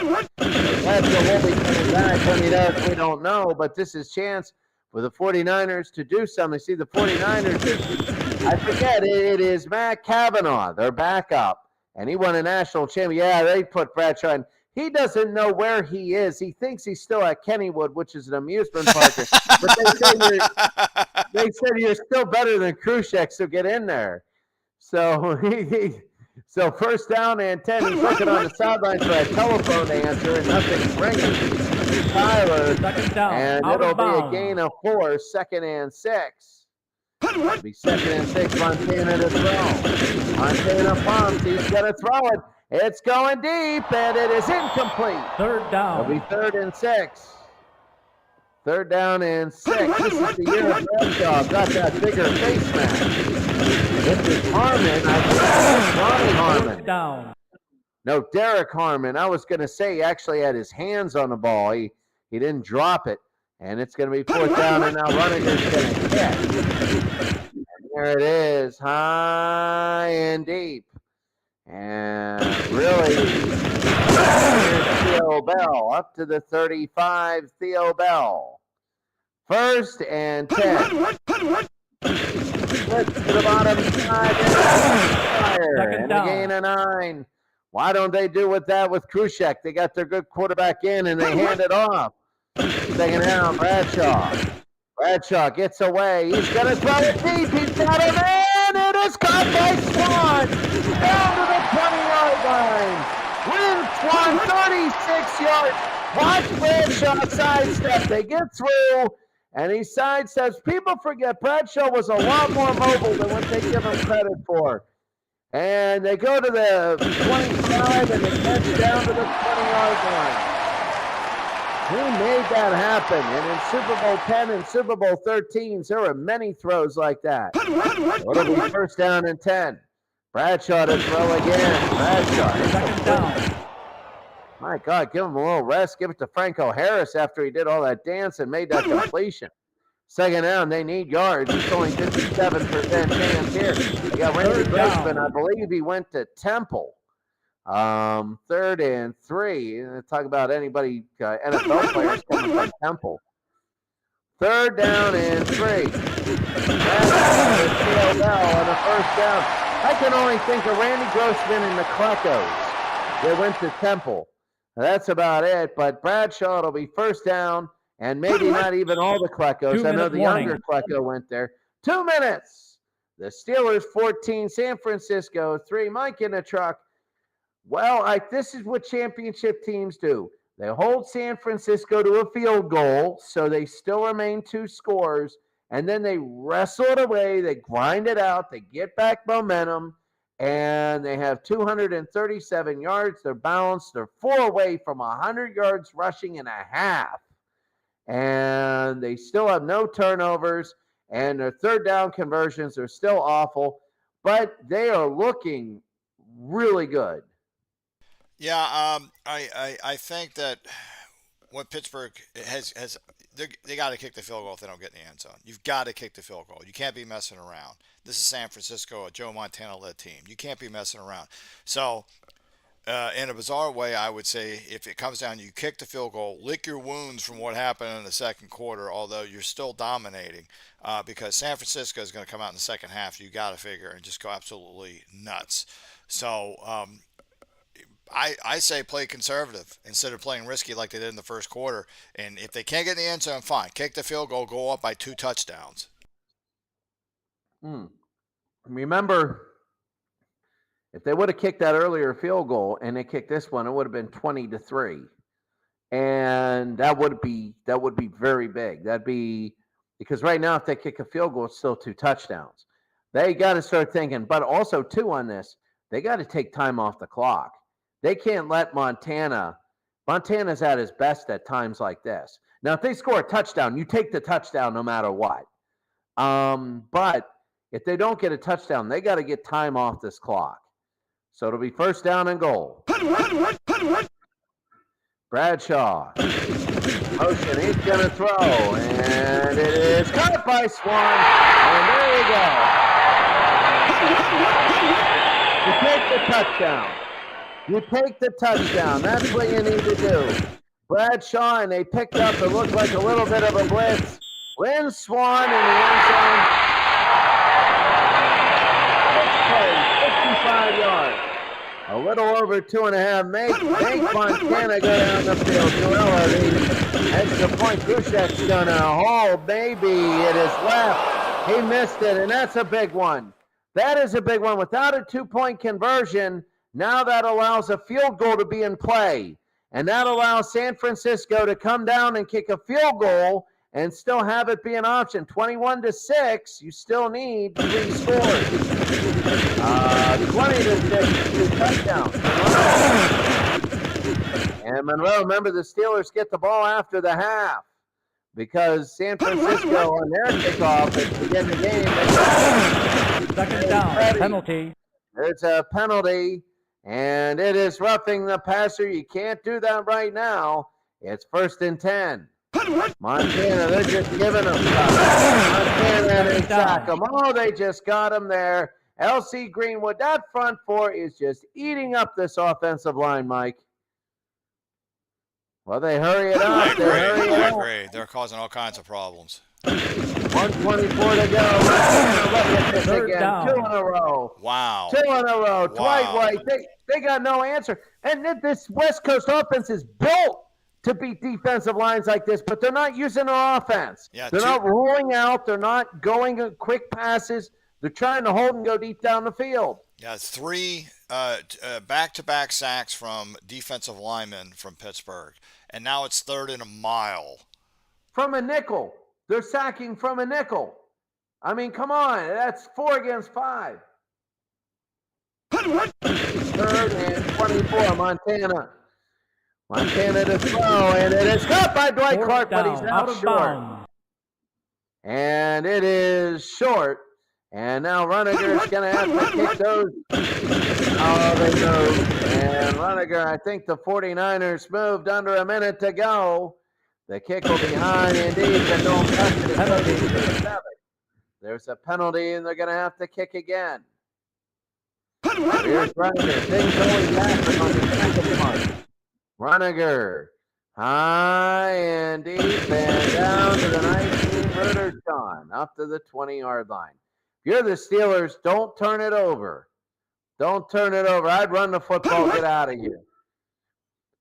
That's the will be coming back. When he does, we don't know, but this is chance for the 49ers to do something. See, the 49ers, I forget, it is Matt Cavanaugh, their backup, and he won a national championship. Yeah, they put Bradshaw in. He doesn't know where he is. He thinks he's still at Kennywood, which is an amusement park. But they said you're still better than Krushek, so get in there. So So 1st down and 10. He's looking on the sideline for a telephone answer, and nothing's ringing. Tyler, 2nd down. and it'll be a gain of 4. 2nd and 6. It'll be 2nd and 6. Montana to throw. Montana pumps. He's going to throw it. It's going deep, and it is incomplete. 3rd down. It'll be 3rd and 6. 3rd down and 6. This is the year of Bradshaw. Got that bigger face mask. This is Harmon. I think it's Ronnie Harmon. Down. No, Derek Harmon. I was going to say he actually had his hands on the ball. He didn't drop it. And it's going to be 4th down, and now Runninger's going to catch. And there it is, high and deep. And really, here's Theo Bell up to the 35. Theo Bell. 1st and 10. Let's to the bottom side. And a gain of 9. Why don't they do with that with Krushek? They got their good quarterback in, and they hand it off. 2nd down, Bradshaw. Bradshaw gets away. He's going to throw it deep. He's got him in. It is caught by Swan. Down to the 20-yard line. Win Swan 36 yards. Watch Bradshaw sidestep. They get through, and he sidesteps. People forget Bradshaw was a lot more mobile than what they give him credit for. And they go to the 25, and they catch down to the 20-yard line. He made that happen. And in Super Bowl 10 and Super Bowl 13, there were many throws like that. It'll be first down and 10. Bradshaw to throw again. Bradshaw. Second down. My God, give him a little rest. Give it to Franco Harris after he did all that dance and made that completion. Second down, they need yards. It's only 57% chance here. They got Randy Grossman. I believe he went to Temple. Third and 3. Talk about anybody, NFL players coming from Temple. Third down and 3. That's on a first down. I can only think of Randy Grossman and the Kleckos. They went to Temple. That's about it. But Bradshaw, it'll be first down. And maybe not even all the Kleckos. I know the younger Klecko went there. 2 minutes. The Steelers 14, San Francisco 3. Mike in the truck. Well, this is what championship teams do. They hold San Francisco to a field goal, so they still remain 2 scores, and then they wrestle it away. They grind it out. They get back momentum, and they have 237 yards. They're balanced. They're 4 away from 100 yards rushing and a half. And they still have no turnovers, and their third down conversions are still awful, but they are looking really good. Yeah, I think that what Pittsburgh has they got to kick the field goal if they don't get in the end zone. You've got to kick the field goal. You can't be messing around. This is San Francisco, a Joe Montana-led team. You can't be messing around. So, in a bizarre way, I would say if it comes down, you kick the field goal, lick your wounds from what happened in the second quarter, although you're still dominating, because San Francisco is going to come out in the second half. You got to figure and just go absolutely nuts. So, I say play conservative instead of playing risky like they did in the first quarter. And if they can't get in the end zone, fine. Kick the field goal, go up by 2 touchdowns. Remember, if they would have kicked that earlier field goal and they kicked this one, it would have been 20-3. And that would be very big. That'd be because right now, if they kick a field goal, it's still 2 touchdowns. They got to start thinking, but also too on this, they got to take time off the clock. They can't let Montana's at his best at times like this. Now, if they score a touchdown, you take the touchdown no matter what. But if they don't get a touchdown, they got to get time off this clock. So it'll be first down and goal. Bradshaw. Motion, he's going to throw. And it is caught by Swan. And there you go. You take the touchdown. You take the touchdown. That's what you need to do. Bradshaw, and they picked up, it looked like a little bit of a blitz. Lynn Swan in the end zone. 55 yards. A little over 2.5. Make Montana go down the field. Joella, the extra point. Kushek's gonna hold. Maybe it is left. He missed it, and that's a big one. That is a big one. Without a 2-point conversion, now that allows a field goal to be in play. And that allows San Francisco to come down and kick a field goal and still have it be an option. 21-6, you still need 3 scores. 20-6, 2 touchdowns. And Monroe, remember the Steelers get the ball after the half because San Francisco on their kickoff at the beginning of the game. Second down, penalty. It's a penalty. And it is roughing the passer. You can't do that right now. It's first and 10. Montana, they're just giving them stuff. Montana, they sack them. Oh, they just got him there. L.C. Greenwood, that front 4 is just eating up this offensive line, Mike. Well, they hurry it up. I agree. They're causing all kinds of problems. 124 to go. Look at this again. Down. 2 in a row. Wow. 2 in a row. Dwight Wow. White. They got no answer. And this West Coast offense is built to beat defensive lines like this, but they're not using their offense. Yeah, they're not rolling out. They're not going quick passes. They're trying to hold and go deep down the field. Yeah, 3 back-to-back sacks from defensive linemen from Pittsburgh. and now it's 3rd and a mile. From a nickel. They're sacking from a nickel. I mean, come on. That's 4 against 5. 3rd and 24, Montana. Montana to throw, and it is caught by Dwight Clark, but he's out short. And it is short. And now Runeger's going to have to kick those. Oh, they moved. And Runeger, I think the 49ers moved under a minute to go. The kick will be high and deep, and don't touch it. There's a penalty, and they're going to have to kick again. Here's Runeger. Things always happen on the second punch. Runeger, high and deep, and down to the 19-footer Sean, up to the 20-yard line. If you're the Steelers, don't turn it over. Don't turn it over. I'd run the football, get out of here.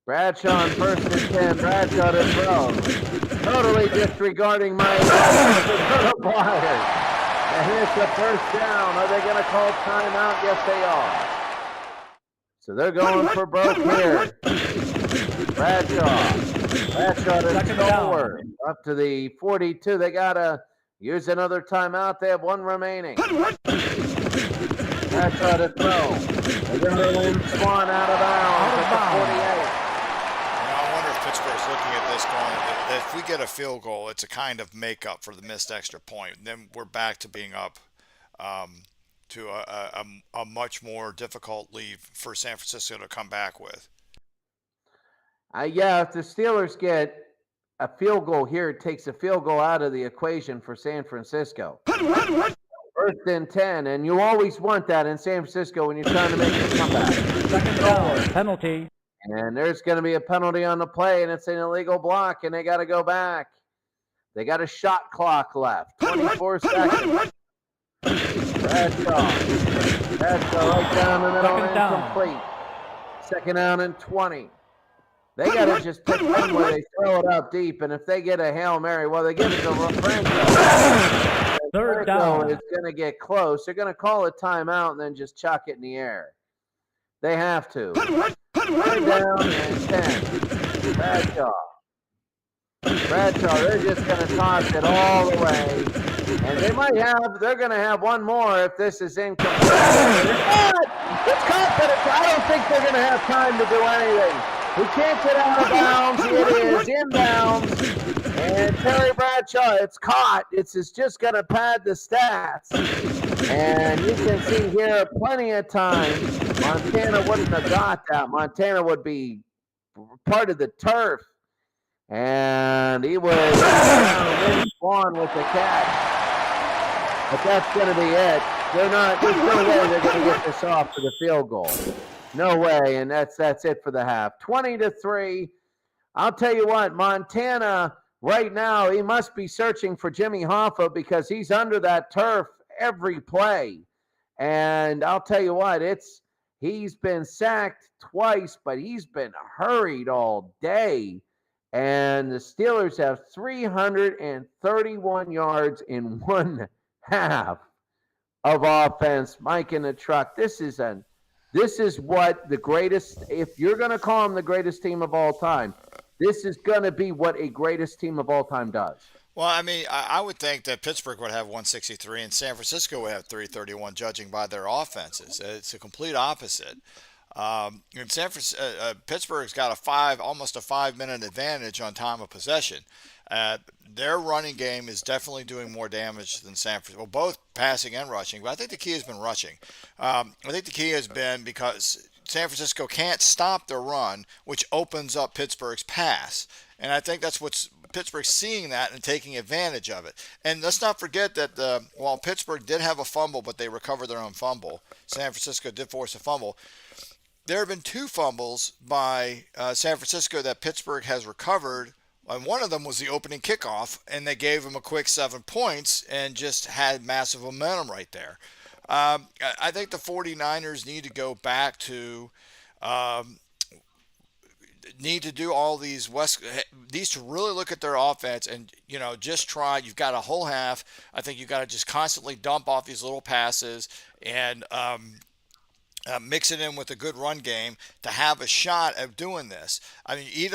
Bradshaw on 1st and 10. Bradshaw to throw. Totally disregarding my flyers. And it's a 1st down. Are they going to call timeout? Yes, they are. So they're going for broke here. Bradshaw to forward. Up to the 42. They got to use another timeout. They have 1 remaining. Bradshaw to throw. They're going to lose Swan out of bounds at the 48. I wonder if Pittsburgh's looking at this going, if we get a field goal, it's a kind of makeup for the missed extra point. Then we're back to being up to a much more difficult lead for San Francisco to come back with. Yeah, if the Steelers get a field goal here, it takes a field goal out of the equation for San Francisco. 1st and 10, and you always want that in San Francisco when you're trying to make a comeback. 2nd down, penalty. And there's going to be a penalty on the play, and it's an illegal block, and they got to go back. They got a shot clock left, 24 seconds. Bradshaw right down the middle, incomplete. 2nd down and 20. They got to just pick one where they throw it up deep, and if they get a Hail Mary, well, they give it to Franco. 3rd down. It's going to get close. They're going to call a timeout and then just chuck it in the air. They have to. 3rd down and 10. Bradshaw, they're just going to toss it all the way. And they're going to have 1 more if this is incomplete. It's caught, but I don't think they're going to have time to do anything. He can't get out of bounds. It is inbounds. And Terry Bradshaw, it's caught. It's just going to pad the stats. And you can see here plenty of time. Montana wouldn't have got that. Montana would be part of the turf. And he was Swan with the catch. But that's going to be it. There's no way they're going to get this off for the field goal. No way, and that's it for the half. 20-3. I'll tell you what, Montana right now, he must be searching for Jimmy Hoffa because he's under that turf every play. And I'll tell you what, he's been sacked twice, but he's been hurried all day. And the Steelers have 331 yards in 1 half of offense. Mike in the truck. This is what the greatest, if you're going to call them the greatest team of all time, this is going to be what a greatest team of all time does. Well, I mean, I would think that Pittsburgh would have 163 and San Francisco would have 331, judging by their offenses. It's a complete opposite. And Pittsburgh's got almost a 5-minute advantage on time of possession. Their running game is definitely doing more damage than San Francisco. Well, both passing and rushing, but I think the key has been rushing. I think the key has been because San Francisco can't stop their run, which opens up Pittsburgh's pass. And I think that's what's Pittsburgh seeing that and taking advantage of it. And let's not forget that while Pittsburgh did have a fumble, but they recovered their own fumble, San Francisco did force a fumble. There have been 2 fumbles by San Francisco that Pittsburgh has recovered, and one of them was the opening kickoff, and they gave them a quick 7 points and just had massive momentum right there. I think the 49ers need to go back to need to do all these needs to really look at their offense and just try. You've got a whole half. I think you've got to just constantly dump off these little passes and mix it in with a good run game to have a shot at doing this. I mean, you're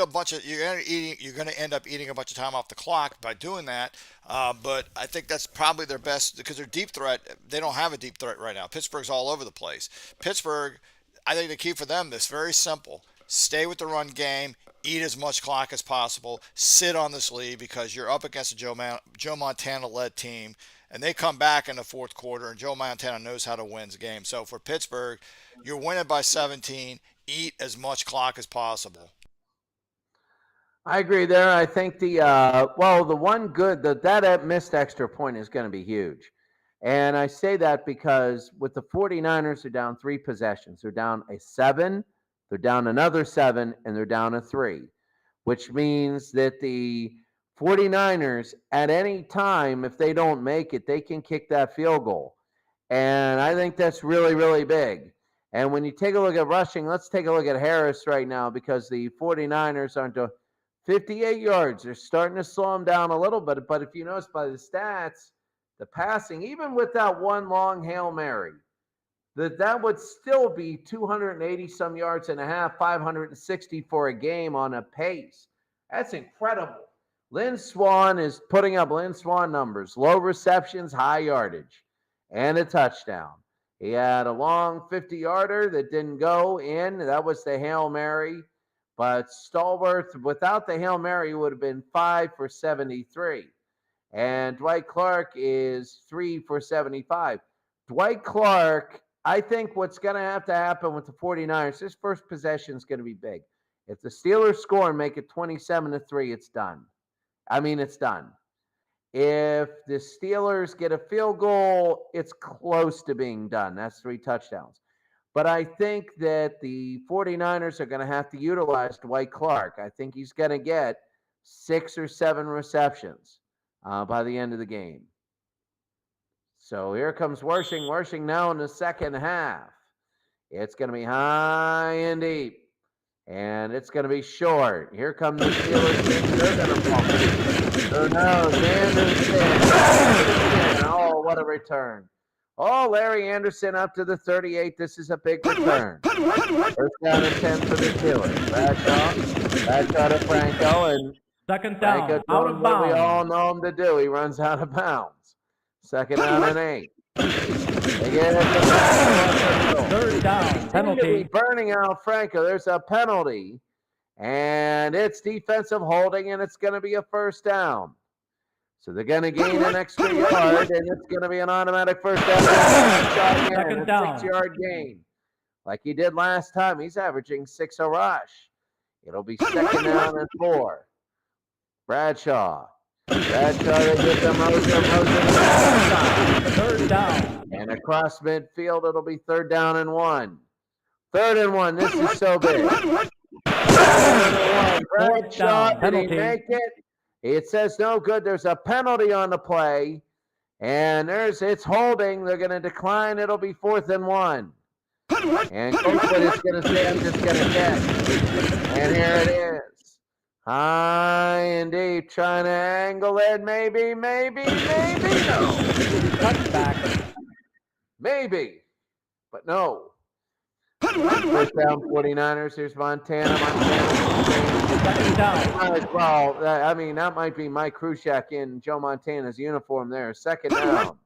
going to end up eating a bunch of time off the clock by doing that. But I think that's probably their best because their deep threat. They don't have a deep threat right now. Pittsburgh's all over the place. Pittsburgh, I think the key for them is very simple: stay with the run game, eat as much clock as possible, sit on this lead because you're up against a Joe Montana-led team, and they come back in the fourth quarter, and Joe Montana knows how to win the game. So for Pittsburgh, you're winning by 17. Eat as much clock as possible. I agree there. I think the one good that missed extra point is going to be huge. And I say that because with the 49ers, they're down 3 possessions. They're down a 7, they're down another 7, and they're down a 3, which means that the 49ers, at any time, if they don't make it, they can kick that field goal. And I think that's really, really big. And when you take a look at rushing, let's take a look at Harris right now because the 49ers aren't to 58 yards. They're starting to slow them down a little bit. But if you notice by the stats, the passing, even with that one long Hail Mary, that would still be 280 some yards and a half, 560 for a game on a pace. That's incredible. Lynn Swann is putting up Lynn Swann numbers, low receptions, high yardage, and a touchdown. He had a long 50-yarder that didn't go in. That was the Hail Mary. But Stallworth, without the Hail Mary, would have been 5 for 73. And Dwight Clark is 3 for 75. Dwight Clark, I think what's going to have to happen with the 49ers, this first possession is going to be big. If the Steelers score and make it 27-3, it's done. I mean, it's done. If the Steelers get a field goal, it's close to being done. That's 3 touchdowns. But I think that the 49ers are going to have to utilize Dwight Clark. I think he's going to get 6 or 7 receptions by the end of the game. So here comes Wershing. Wershing now in the second half. It's going to be high and deep. And it's going to be short. Here come the Steelers. They're going to fall. Who knows? Anderson. Oh, what a return. Oh, Larry Anderson up to the 38. This is a big return. First down and 10 for the Steelers. Bradshaw to Franco. And Second down, Franco out does of what we bounds. all know him to do. He runs out of bounds. Second down and 8. They get it to Franco. Third down, penalty. Burning out Franco. There's a penalty. And it's defensive holding, and it's going to be a first down. So they're going to gain an extra yard, and it's going to be an automatic first down. Second down. 6-yard gain. Like he did last time. He's averaging 6 a rush. It'll be second down and 4. Bradshaw, they get the Moser. Third down. And across midfield, it'll be third down and 1. Third and 1. This is so big. Bradshaw, did he make it? It says no good. There's a penalty on the play. And it's holding. They're going to decline. It'll be 4th and 1. And Coachwood is going to say, I'm just going to catch. And here it is. High and deep, trying to angle it. Maybe, no. Touchback. Maybe, but no. First down, 49ers. Here's Montana. Second down. Well, I mean, that might be Mike Krushak in Joe Montana's uniform there. Second down.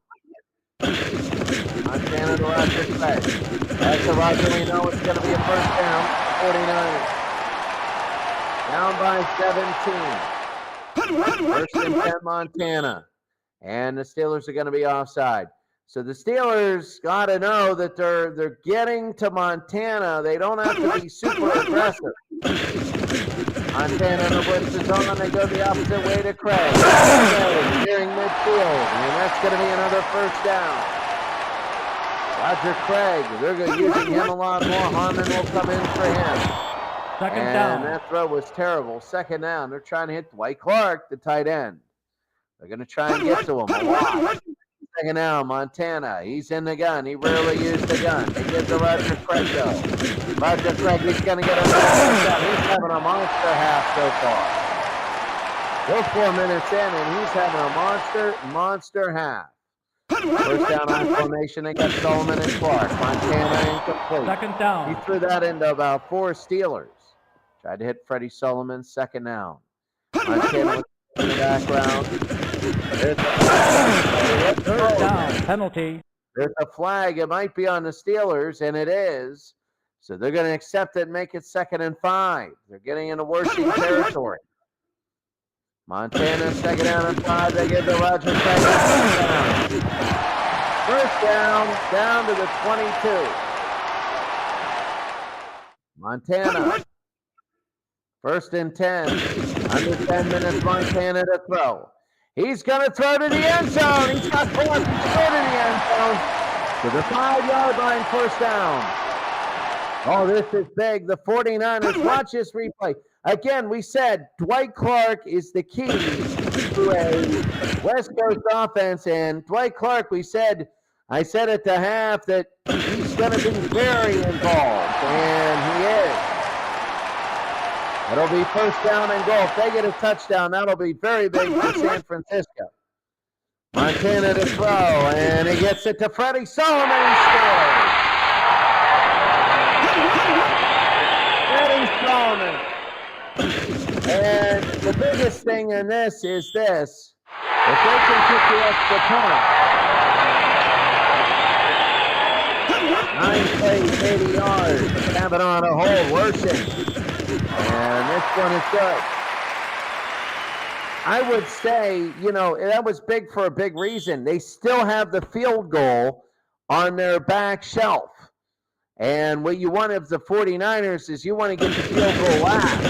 Montana to Roger Craig. That's a Roger. We know it's going to be a first down. 49ers. Down by 17. First and 10, Montana. And the Steelers are going to be offside. So the Steelers got to know that they're getting to Montana. They don't have to be super aggressive. Montana, the blitz is on. They go the opposite way to Craig. Nearing midfield. And that's going to be another first down. Roger Craig. They're going to be using him a lot more. Harmon will come in for him. Second down. And that throw was terrible. Second down. They're trying to hit Dwight Clark, the tight end. They're going to try and get to him a lot. Second down, Montana. He's in the gun. He rarely used the gun. They give to Roger Craig, though. Roger Craig, he's going to get another touchdown. He's having a monster half so far. We're 4 minutes in, and he's having a monster half. First down on formation. They got Solomon and Clark. Montana incomplete. Second down. He threw that into about 4 Steelers. Tried to hit Freddie Solomon. Second down. Montana in the background. Third down. Penalty. There's a flag. It might be on the Steelers, and it is. So they're going to accept it and make it 2nd and 5. They're getting into worship territory. Montana, 2nd down and 5. They give to Roger Craig. First down to the 22. Montana, 1st and 10. Under 10 minutes, Montana to throw. He's going to throw to the end zone. He's got 4. He's going to the end zone. To the 5-yard line, first down. Oh, this is big. The 49ers, watch this replay. Again, we said Dwight Clark is the key to a West Coast offense. And Dwight Clark, I said at the half that he's going to be very involved. And he is. It'll be first down and goal. If they get a touchdown, that'll be very big for San Francisco. Montana to throw, and he gets it to Freddie Solomon. He scores. Freddie Solomon. And the biggest thing in this is this. If they can kick the extra point, 9 plays, 80 yards, have it on a hole, worship. And this one is good. I would say, that was big for a big reason. They still have the field goal on their back shelf. And what you want of the 49ers is you want to get the field goal last.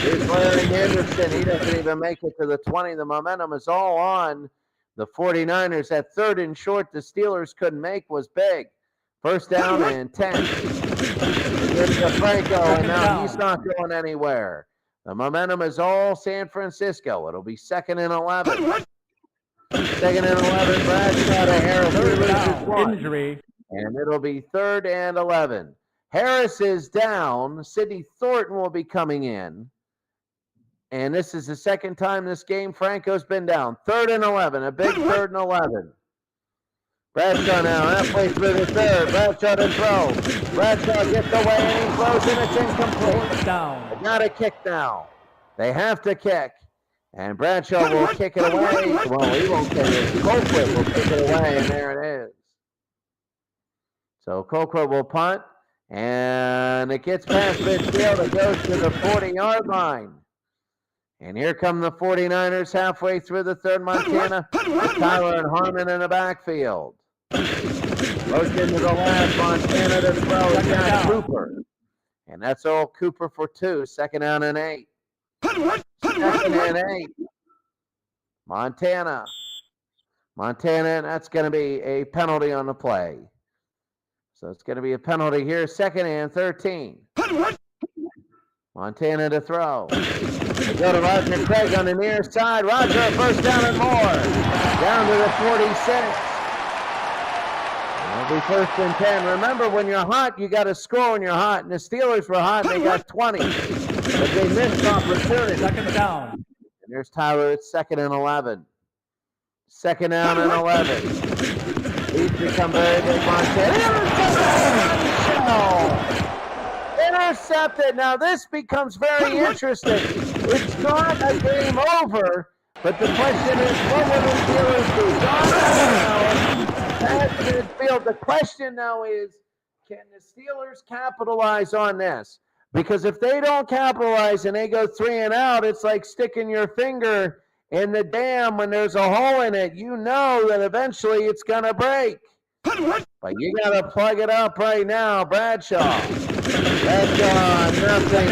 Here's Larry Anderson. He doesn't even make it to the 20. The momentum is all on the 49ers. That 3rd and short the Steelers couldn't make was big. First down and 10. It's to Franco, and now he's not going anywhere. The momentum is all San Francisco. It'll be 2nd and 11. 2nd and 11. Bradshaw to Harris. Third down. Injury. And it'll be 3rd and 11. Harris is down. Sidney Thornton will be coming in. And this is the 2nd time this game Franco's been down. 3rd and 11. A big 3rd and 11. Bradshaw now halfway through the 3rd. Bradshaw to throw. Bradshaw gets away and he throws and it's incomplete. Down. They got to kick now. They have to kick. And Bradshaw will kick it away. Well, he won't kick it. Colquitt will kick it away, and there it is. So Colquitt will punt, and it gets past midfield. It goes to the 40-yard line. And here come the 49ers halfway through the 3rd. Montana. Tyler and Harmon in the backfield. Motion to the left. Montana to throw. Jack Cooper. And that's all Cooper for 2. 2nd down and 8. 2nd and 8. Montana, and that's going to be a penalty on the play. So it's going to be a penalty here. 2nd and 13. Montana to throw. They go to Roger Craig on the near side. Roger, first down and more. Down to the 46. It'll be 1st and 10. Remember, when you're hot, you got to score when you're hot. And the Steelers were hot, and they got 20. But they missed opportunity. 2nd down. And there's Tyler. It's 2nd and 11. 2nd down and 11. He's become very big. Montana. Intercepted. Now this becomes very interesting. It's not a game over, but the question is, what will the Steelers do? Past midfield. The question now is, can the Steelers capitalize on this? Because if they don't capitalize and they go 3 and out, it's like sticking your finger in the dam when there's a hole in it. You know that eventually it's going to break. But you got to plug it up right now, Bradshaw. Nothing.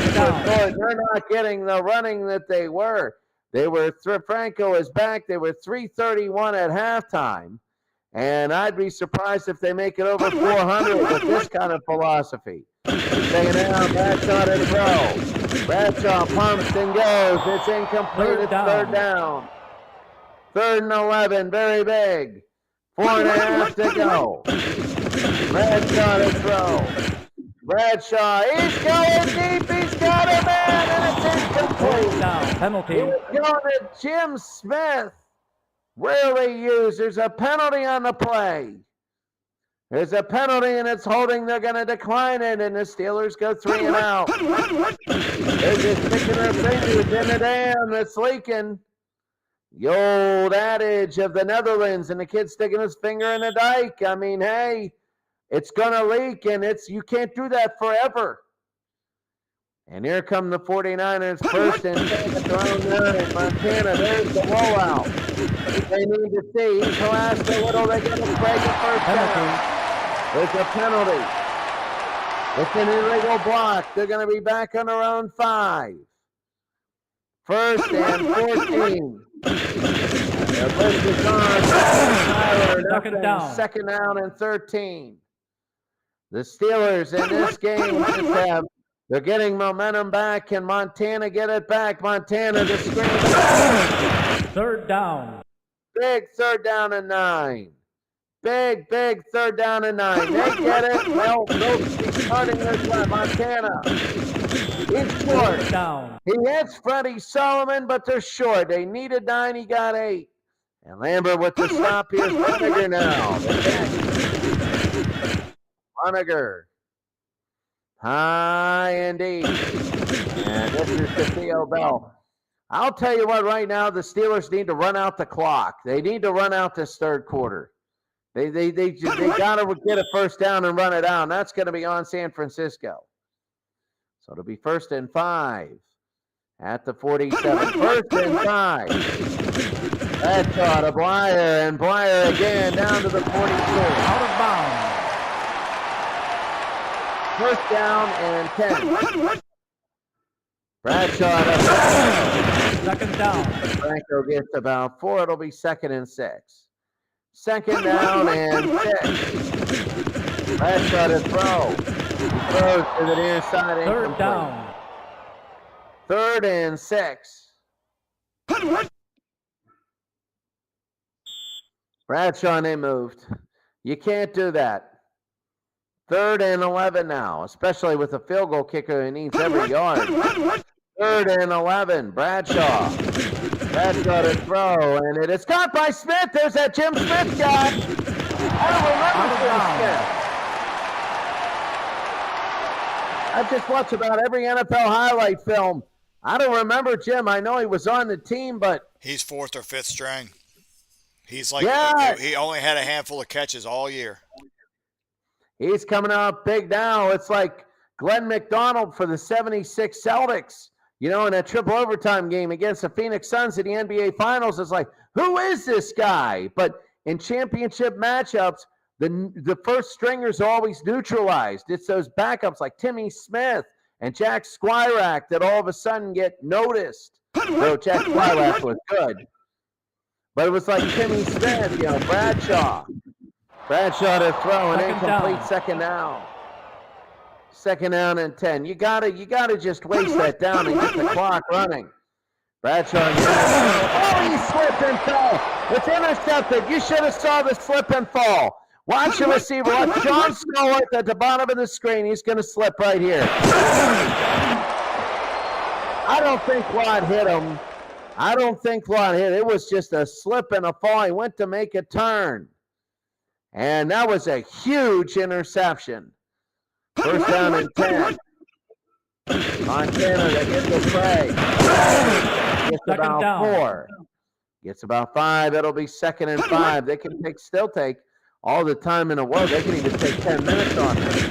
They're not getting the running that they were. Franco is back. They were 331 at halftime. And I'd be surprised if they make it over 400 with this kind of philosophy. Taking it out, Bradshaw to throw. Bradshaw pumps and goes. It's incomplete. It's 3rd down. 3rd and 11, very big. 4.5 to go. Bradshaw to throw. Bradshaw, he's going deep. He's got a man, and it's incomplete. Down. Penalty. He was going to Jim Smith. Rarely used. There's a penalty on the play. There's a penalty, and it's holding. They're going to decline it, and the Steelers go 3 and out. They're just sticking their fingers in the dam that's leaking. The old adage of the Netherlands and the kid sticking his finger in the dike. I mean, hey, it's going to leak, and you can't do that forever. And here come the 49ers, first and 10 at their own 9. Montana, there's the rollout. They need to see. He's harassed a little. They're going to break a first down. There's a penalty. It's an illegal block. They're going to be back on their own 5. First and 14. The blitz is on. Second down. Second down and 13. The Steelers in this game just have, they're getting momentum back. Can Montana get it back? Montana to screen. Third down. Big third down and 9. Big third down and 9. They get it. Well, they'll be starting this one. Montana. He's short. Down. He hits Freddie Solomon, but they're short. They needed 9. He got 8. And Lambert with the stop. Here's Runniger now. Runniger. High and deep. And this is to Theo Bell. I'll tell you what, right now, the Steelers need to run out the clock. They need to run out this third quarter. They got to get a first down and run it out. And that's going to be on San Francisco. So it'll be first and 5 at the 47. First and 5. That's to Blyer, and Blyer again down to the 42. Out of bounds. First down and 10. Bradshaw to Second down. Franco gets about 4. It'll be second and 6. Second down and 6. Bradshaw to throw. He throws to the near side. Third down. Third and 6. Bradshaw, they moved. You can't do that. Third and 11 now, especially with a field goal kicker who needs every yard. Third and 11, Bradshaw. Bradshaw to throw, and it is caught by Smith. There's that Jim Smith guy. I don't remember Jim Smith. I've just watched about every NFL highlight film. I don't remember Jim. I know he was on the team, but He's 4th or 5th string. He's like, Yeah. he only had a handful of catches all year. he's coming out big now. It's like Glenn McDonald for the 76 Celtics, you know, in that triple overtime game against the Phoenix Suns in the NBA Finals. It's like, who is this guy? But in championship matchups, the first stringers are always neutralized. It's those backups like Timmy Smith and Jack Squirac that all of a sudden get noticed. Though Jack Squirac was good. But it was like Timmy Smith, you know, Bradshaw. Bradshaw to throw, an incomplete second down. Second down and 10. You gotta just waste that down and get the clock running. Bradshaw. Oh, he slipped and fell. It's intercepted. You should have saw the slip and fall. Watch the receiver. Watch John Stewart at the bottom of the screen. He's going to slip right here. I don't think Lott hit him. It was just a slip and a fall. He went to make a turn. And that was a huge interception. First down and 10. Montana, they get the play. Gets about 4. Gets about 5. It'll be second and 5. They can still take all the time in the world. They can even take 10 minutes on this.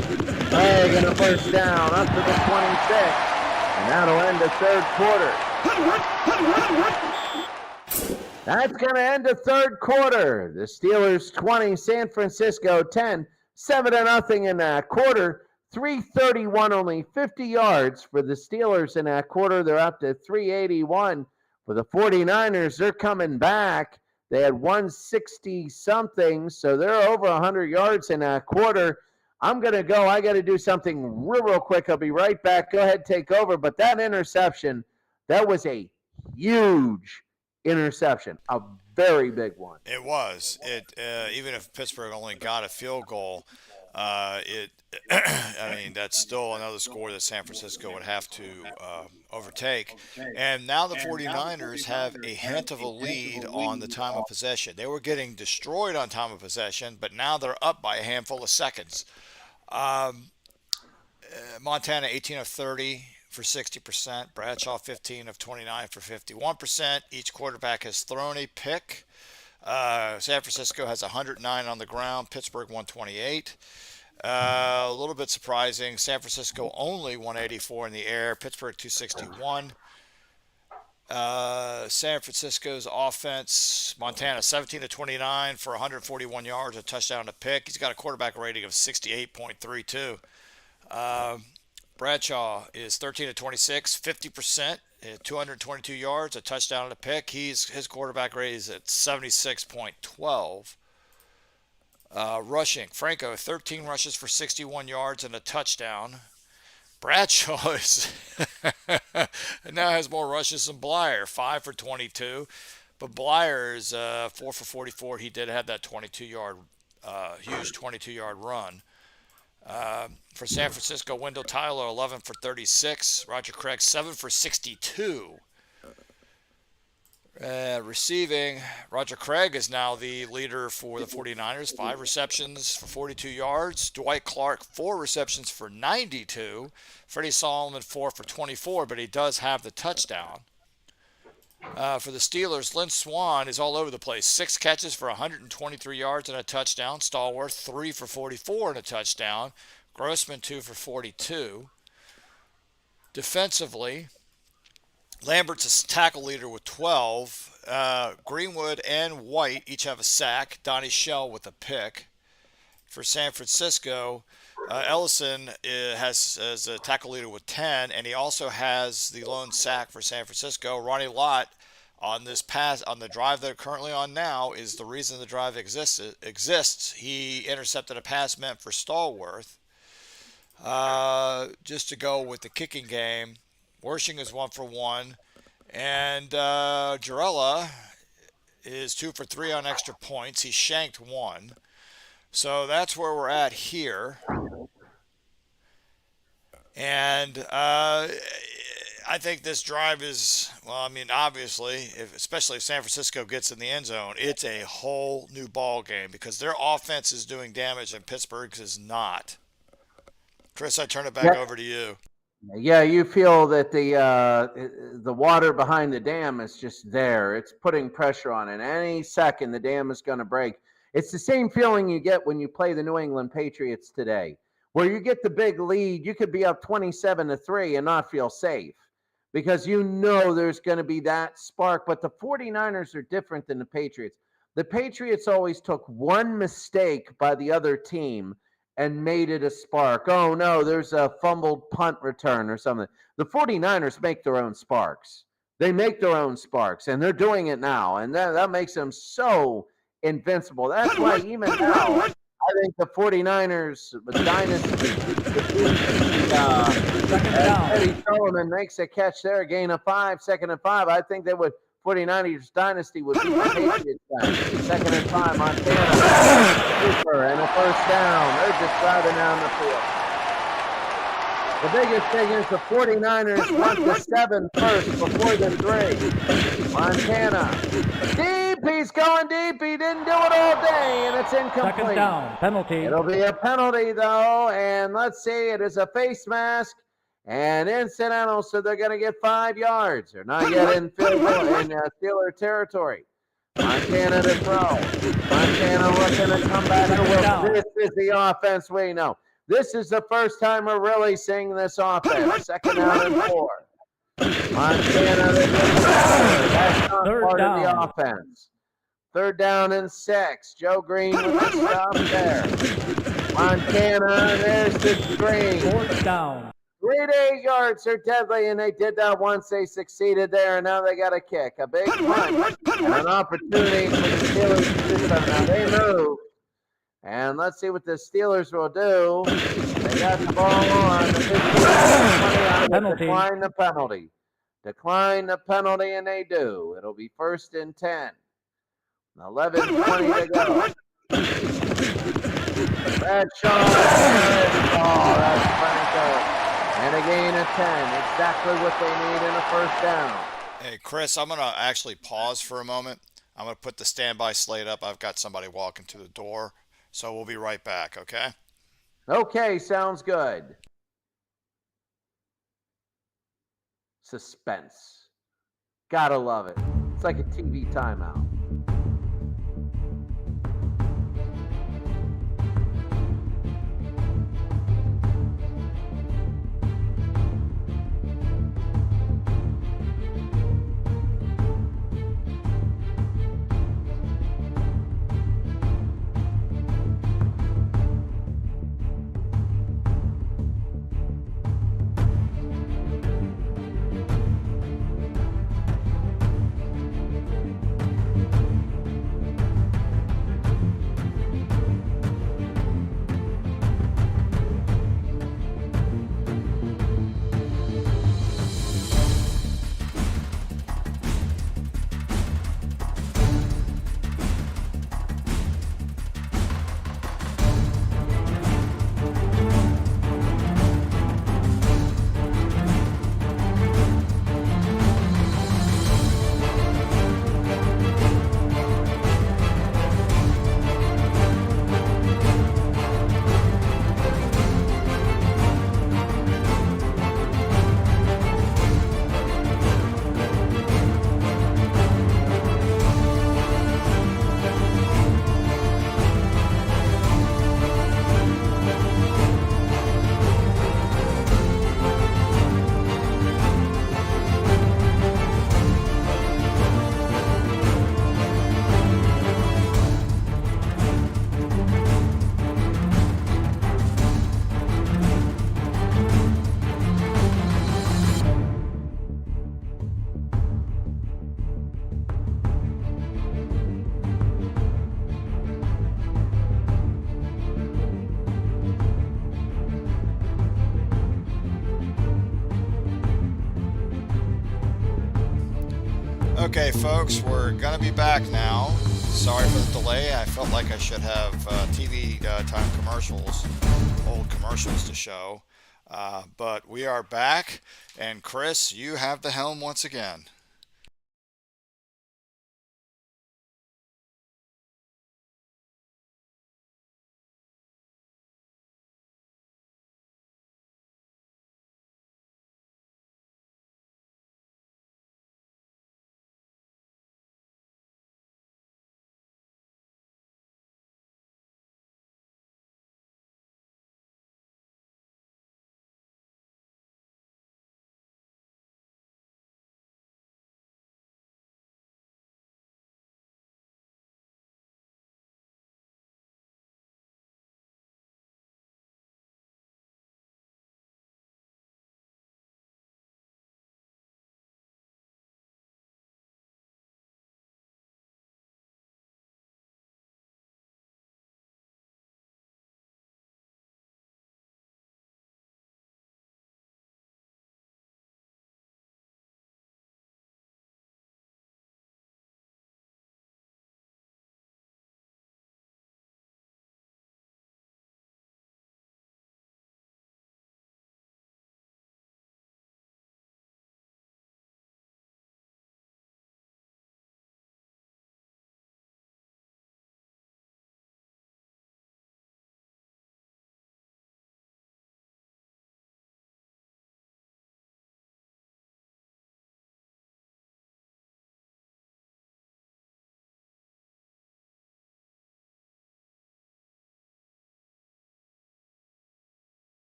Flag and a first down up to the 26. And that'll end the third quarter. That's going to end the third quarter. The Steelers 20, San Francisco 10, 7-0 in that quarter. 331, only 50 yards for the Steelers in that quarter. They're up to 381. For the 49ers, they're coming back. They had 160-something, so they're over 100 yards in that quarter. I'm going to go. I got to do something real quick. I'll be right back. Go ahead, take over. But that interception, that was a huge interception, a very big one. It was. Even if Pittsburgh only got a field goal, I mean, that's still another score that San Francisco would have to overtake. And now the 49ers have a hint of a lead on the time of possession. They were getting destroyed on time of possession, but now they're up by a handful of seconds. Montana 18 of 30 for 60%. Bradshaw 15 of 29 for 51%. Each quarterback has thrown a pick. San Francisco has 109 on the ground. Pittsburgh 128. A little bit surprising. San Francisco only 184 in the air. Pittsburgh 261. San Francisco's offense, Montana 17 to 29 for 141 yards, a touchdown, a pick. He's got a quarterback rating of 68.32. Bradshaw is 13 to 26, 50%, 222 yards, a touchdown, and a pick. His quarterback rating is at 76.12. Rushing, Franco 13 rushes for 61 yards and a touchdown. Bradshaw now has more rushes than Blyer, 5 for 22. But Blyer is 4 for 44. He did have that 22-yard, huge 22-yard run. For San Francisco, Wendell Tyler 11 for 36. Roger Craig 7 for 62. Receiving, Roger Craig is now the leader for the 49ers. 5 receptions for 42 yards. Dwight Clark, 4 receptions for 92. Freddie Solomon, 4 for 24, but he does have the touchdown. For the Steelers, Lynn Swann is all over the place. 6 catches for 123 yards and a touchdown. Stallworth, 3 for 44 and a touchdown. Grossman, 2 for 42. Defensively, Lambert's a tackle leader with 12. Greenwood and White each have a sack. Donnie Shell with a pick. For San Francisco, Ellison has a tackle leader with 10, and he also has the lone sack for San Francisco. Ronnie Lott on this pass on the drive they're currently on now is the reason the drive exists. He intercepted a pass meant for Stallworth. Just to go with the kicking game, Wershing is 1 for 1, and Jarella is 2 for 3 on extra points. He shanked 1. So that's where we're at here. And I think this drive is, well, I mean, obviously, especially if San Francisco gets in the end zone, it's a whole new ball game because their offense is doing damage and Pittsburgh's is not. Chris, I turn it back over to you. Yeah, you feel that the water behind the dam is just there. It's putting pressure on it. Any second, the dam is going to break. It's the same feeling you get when you play the New England Patriots today, where you get the big lead. You could be up 27-3 and not feel safe because you know there's going to be that spark. But the 49ers are different than the Patriots. The Patriots always took one mistake by the other team and made it a spark. Oh, no, there's a fumbled punt return or something. The 49ers make their own sparks. They make their own sparks, and they're doing it now. And that makes them so invincible. That's why even now, I think the 49ers, the dynasty, Eddie Sullivan makes a catch there, gain of 5, 2nd and 5. I think they would, 49ers dynasty would be the Patriots dynasty. 2nd and 5, Montana, Cooper, and a first down. They're just driving down the field. The biggest thing is the 49ers want the 7 first before the 3. Montana, deep, he's going deep. He didn't do it all day, and it's incomplete. 2nd down, penalty. It'll be a penalty, though, and let's see, it is a face mask and incidental, so they're going to get 5 yards. They're not yet in field goal in Steeler territory. Montana to throw. Montana looking to come back to win. This is the offense we know. This is the first time we're really seeing this offense. 2nd down and 4. Montana, that's not part of the offense. 3rd down and 6. Joe Green with the stop there. Montana, there's the screen. 4th down. 3 yards are deadly, and they did that once. They succeeded there, and now they got a kick. A big punt and an opportunity for the Steelers to do something. Now they move. And let's see what the Steelers will do. They got the ball on the 15, 20 on decline the penalty. Decline the penalty, and they do. It'll be 1st and 10. 11:20 to go. Red Sean. Oh, that's Franco. And a gain of 10. Exactly what they need in a first down. Hey, Chris, I'm going to actually pause for a moment. I'm going to put the standby slate up. I've got somebody walking through the door, so we'll be right back, okay? Okay, sounds good. Suspense. Gotta love it. It's like a TV timeout. Okay, folks, we're going to be back now. Sorry for the delay. I felt like I should have TV time commercials, old commercials to show. But we are back, and Chris, you have the helm once again.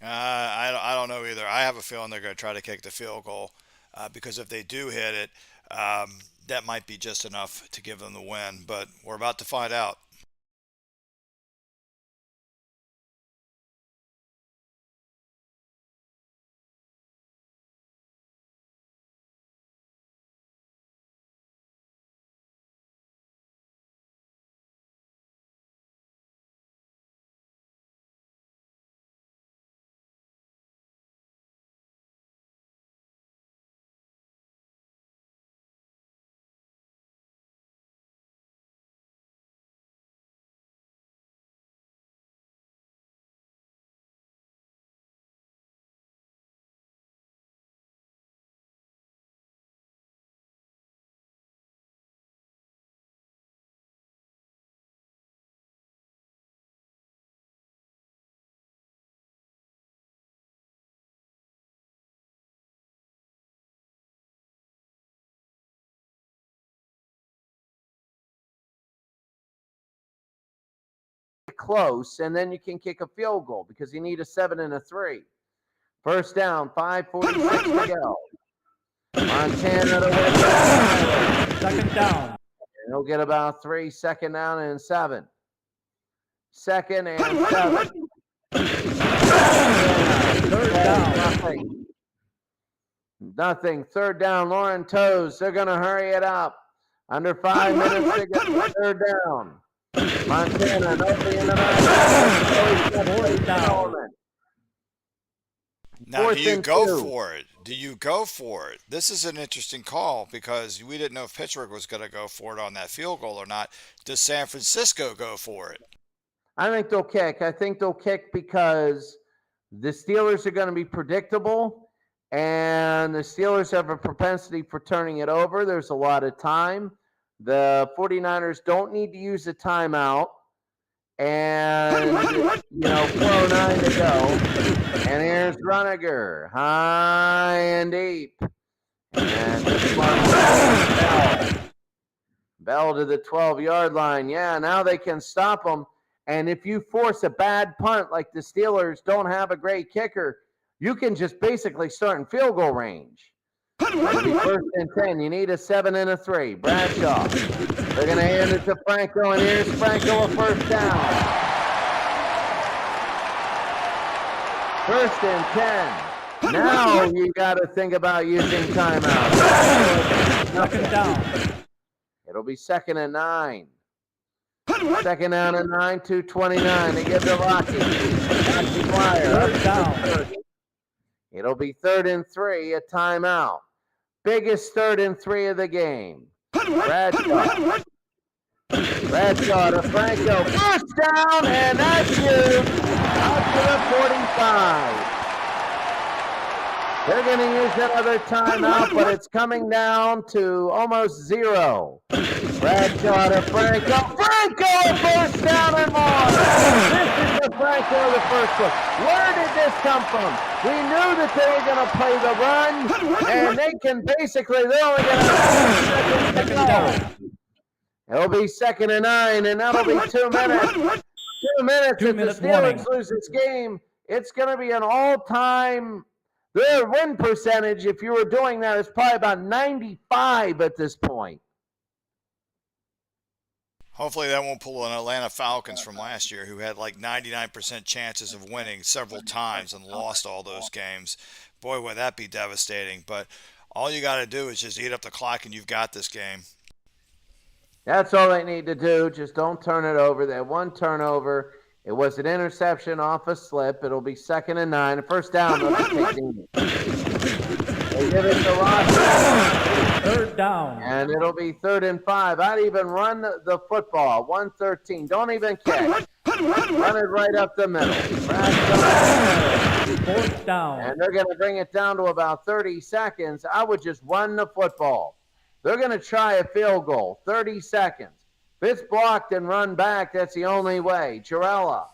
I don't know either. I have a feeling they're going to try to kick the field goal because if they do hit it, that might be just enough to give them the win. But we're about to find out. close, and then you can kick a field goal because you need a 7 and a 3. First down, 5:46 to go. Montana to win. Second down. He'll get about 3. Second down and 7. Second and 7. Third down. Nothing. Third down. Lauren Toes. They're going to hurry it up. Under 5 minutes to get the third down. Montana, nobody in the Fourth down. Now, Fourth do you and go 2. for it? Do you go for it? This is an interesting call because we didn't know if Pittsburgh was going to go for it on that field goal or not. Does San Francisco go for it? I think they'll kick. I think they'll kick because the Steelers are going to be predictable, and the Steelers have a propensity for turning it over. There's a lot of time. The 49ers don't need to use a timeout. And, 4:09 to go. And here's Runiger. High and deep. And this one, Bell to the 12-yard line. Yeah, now they can stop them. And if you force a bad punt like the Steelers don't have a great kicker, you can just basically start in field goal range. It'll be first and 10. You need a 7 and a 3. Bradshaw. They're going to hand it to Franco, and here's Franco a first down. First and 10. Now you got to think about using timeout. Second down. It'll be second and 9. Second down and 9, 2:29. They give to Rocky. Rocky Flyer. Third down. It'll be third and 3, a timeout. Biggest third and 3 of the game. Bradshaw. Bradshaw to Franco. First down, and that's you. Out to the 45. They're going to use another timeout, but it's coming down to almost 0. Bradshaw to Franco. Franco, a first down and more. This is the Franco, the first one. Where did this come from? We knew that they were going to play the run, and they can basically, they're only going to have 2 seconds to go. It'll be second and 9, and that'll be 2 minutes. 2 minutes. If the Steelers lose this game, it's going to be an all-time. Their win percentage, if you were doing that, is probably about 95 at this point. Hopefully that won't pull an Atlanta Falcons from last year who had like 99% chances of winning several times and lost all those games. Boy, would that be devastating. But all you got to do is just eat up the clock and you've got this game. That's all they need to do. Just don't turn it over. They had 1 turnover. It was an interception off a slip. It'll be second and 9. First down. They give it to Rocky. Third down. And it'll be third and 5. I'd even run the football. 113. Don't even kick. Run it right up the middle. Fourth down. And they're going to bring it down to about 30 seconds. I would just run the football. They're going to try a field goal. 30 seconds. If it's blocked and run back, that's the only way. Girella.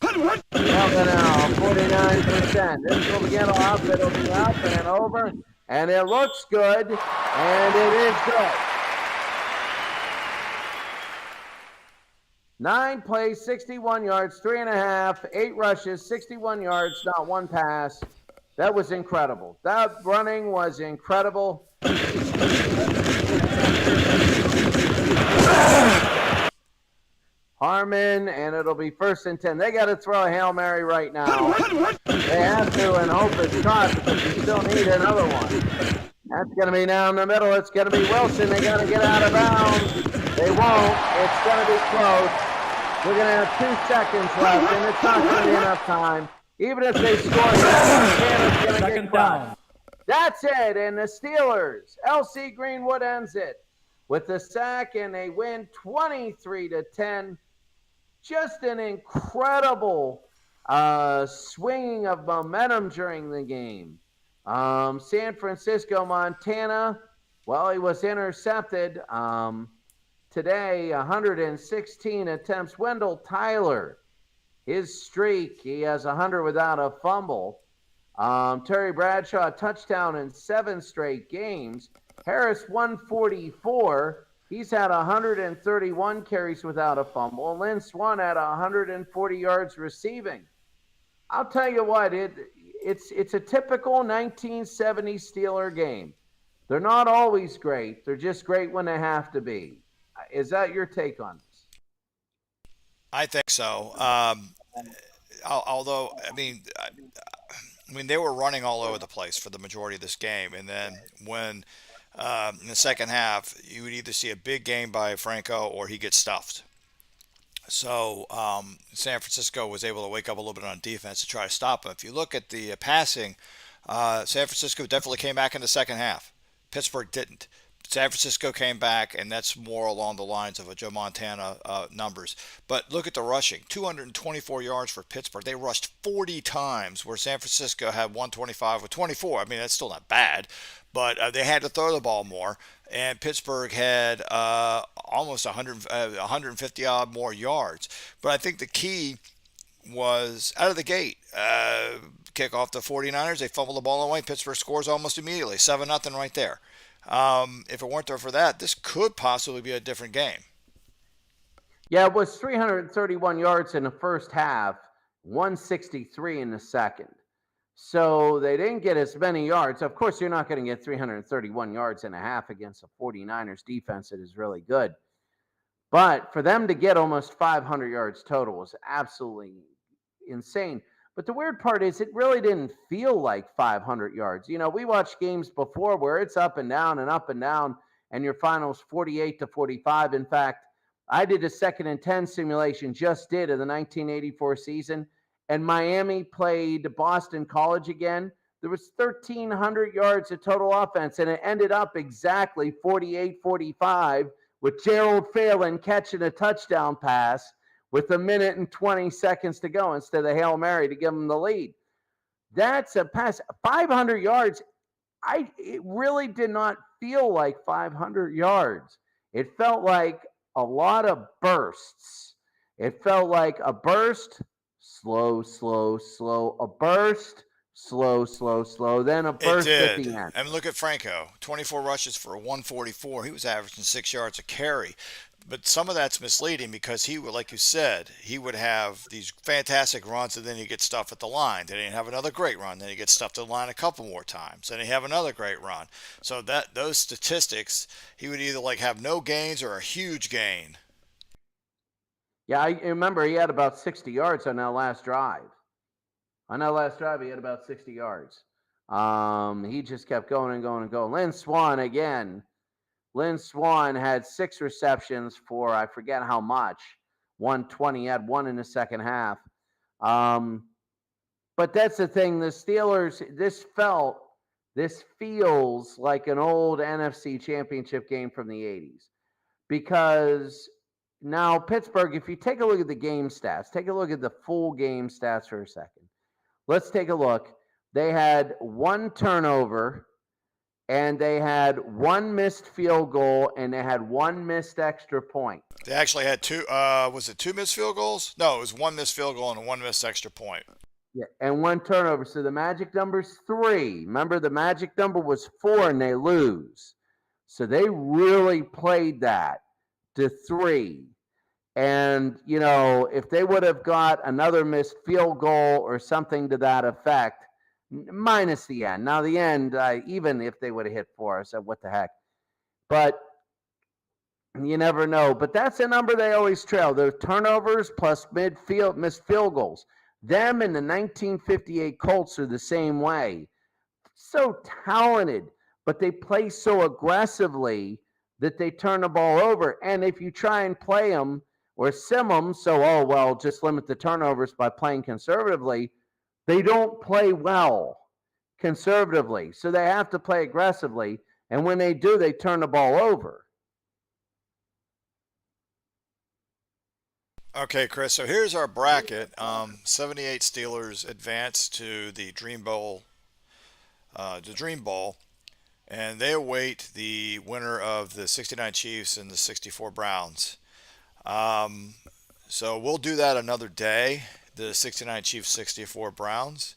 Now, 49%. This will get off. It'll be up and over. And it looks good. And it is good. 9 plays, 61 yards, 3.5, 8 rushes, 61 yards, not 1 pass. That was incredible. That running was incredible. Harmon, and it'll be first and 10. They got to throw a Hail Mary right now. They have to and hope it's caught because you still need another one. That's going to be down the middle. It's going to be Wilson. They got to get out of bounds. They won't. It's going to be close. We're going to have 2 seconds left, and it's not going to be enough time. Even if they score here, it's going to get crushed. That's it, and the Steelers, L.C. Greenwood ends it with the sack, and they win 23-10. Just an incredible swinging of momentum during the game. San Francisco, Montana, well, he was intercepted today, 116 attempts. Wendell Tyler, his streak, he has 100 without a fumble. Terry Bradshaw, a touchdown in 7 straight games. Harris, 144. He's had 131 carries without a fumble. Lynn Swann had 140 yards receiving. I'll tell you what, it's a typical 1970 Steeler game. They're not always great. They're just great when they have to be. Is that your take on this? I think so. Although, I mean, they were running all over the place for the majority of this game, and then when in the second half, you would either see a big game by Franco or he gets stuffed. So San Francisco was able to wake up a little bit on defense to try to stop him. If you look at the passing, San Francisco definitely came back in the second half. Pittsburgh didn't. San Francisco came back, and that's more along the lines of a Joe Montana numbers. But look at the rushing: 224 yards for Pittsburgh. They rushed 40 times, where San Francisco had 125 with 24. I mean, that's still not bad, but they had to throw the ball more. And Pittsburgh had almost 150 odd more yards. But I think the key was out of the gate. Kick off the 49ers. They fumble the ball away. Pittsburgh scores almost immediately. 7-0 right there. If it weren't there for that, this could possibly be a different game. Yeah, it was 331 yards in the first half, 163 in the second. So they didn't get as many yards. Of course, you're not going to get 331 yards and a half against a 49ers defense that is really good. But for them to get almost 500 yards total was absolutely insane. But the weird part is it really didn't feel like 500 yards. You know, we watched games before where it's up and down and up and down, and your finals 48-45. In fact, I did a 2nd and 10 simulation, just did, of the 1984 season, and Miami played Boston College again. There was 1,300 yards of total offense, and it ended up exactly 48-45 with Gerald Phelan catching a touchdown pass with 1 minute and 20 seconds to go instead of Hail Mary to give them the lead. That's a pass. 500 yards, it really did not feel like 500 yards. It felt like a lot of bursts. It felt like a burst, slow, slow, slow, a burst, slow, slow, slow, then a burst at the end. I mean, look at Franco. 24 rushes for 144. He was averaging 6 yards a carry. But some of that's misleading because he would, like you said, he would have these fantastic runs and then he gets stuffed at the line. Then he'd have another great run. Then he gets stuffed at the line a couple more times. Then he'd have another great run. So that those statistics, he would either like have no gains or a huge gain. Yeah, I remember he had about 60 yards on that last drive. On that last drive, he had about 60 yards. He just kept going and going and going. Lynn Swann again. Lynn Swann had 6 receptions for I forget how much, 120. He had 1 in the second half. But that's the thing. The Steelers, this feels like an old NFC Championship game from the 80s. Because now Pittsburgh, if you take a look at the game stats, take a look at the full game stats for a second. Let's take a look. They had 1 turnover, and they had 1 missed field goal, and they had 1 missed extra point. They actually had 2. Was it 2 missed field goals? No, it was 1 missed field goal and 1 missed extra point. Yeah, and 1 turnover. So the magic number's 3. Remember, the magic number was 4, and they lose. So they really played that to 3. And, you know, if they would have got another missed field goal or something to that effect, minus the end. Now, the end, even if they would have hit 4, I said, what the heck? But you never know. But that's a number they always trail. Their turnovers plus missed field goals. Them and the 1958 Colts are the same way. So talented, but they play so aggressively that they turn the ball over. And if you try and play them or sim them, so, just limit the turnovers by playing conservatively, they don't play well conservatively. So they have to play aggressively. And when they do, they turn the ball over. Okay, Chris. So here's our bracket. 78 Steelers advance to the Dream Bowl. And they await the winner of the 69 Chiefs and the 64 Browns. So we'll do that another day. The 69 Chiefs, 64 Browns.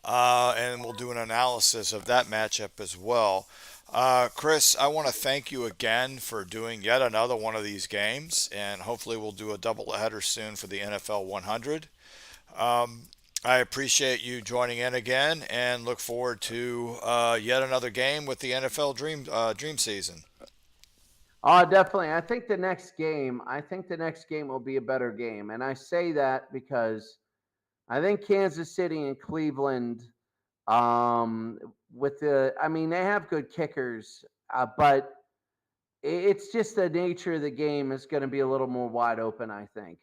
and we'll do an analysis of that matchup as well. Chris, I want to thank you again for doing yet another one of these games, and hopefully we'll do a doubleheader soon for the NFL 100. I appreciate you joining in again, and look forward to yet another game with the NFL Dream season. Definitely. I think the next game will be a better game. And I say that because I think Kansas City and Cleveland, I mean, they have good kickers, but it's just the nature of the game is going to be a little more wide open, I think.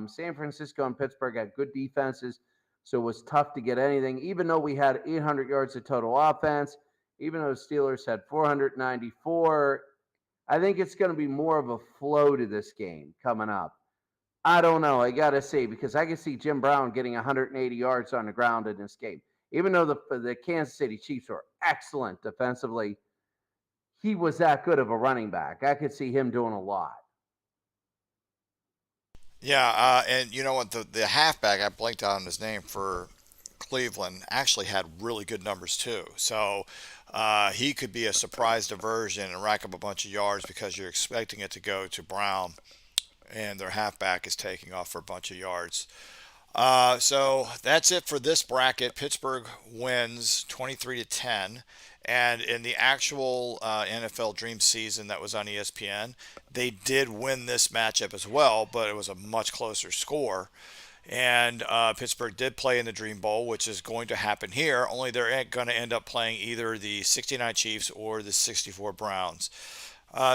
San Francisco and Pittsburgh had good defenses, so it was tough to get anything, even though we had 800 yards of total offense, even though the Steelers had 494. I think it's going to be more of a flow to this game coming up. I don't know. I got to see because I can see Jim Brown getting 180 yards on the ground in this game. Even though the Kansas City Chiefs were excellent defensively, he was that good of a running back. I could see him doing a lot. Yeah, and you know what? The halfback, I blanked out on his name for Cleveland, actually had really good numbers too. So he could be a surprise diversion and rack up a bunch of yards because you're expecting it to go to Brown, and their halfback is taking off for a bunch of yards. So that's it for this bracket. Pittsburgh wins 23-10. And in the actual NFL Dream season that was on ESPN, they did win this matchup as well, but it was a much closer score. And Pittsburgh did play in the Dream Bowl, which is going to happen here, only they're going to end up playing either the 69 Chiefs or the 64 Browns.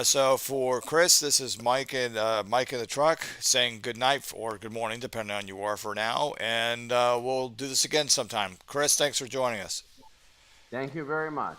So for Chris, this is Mike in the truck saying good night or good morning, depending on you are for now, and we'll do this again sometime. Chris, thanks for joining us. Thank you very much.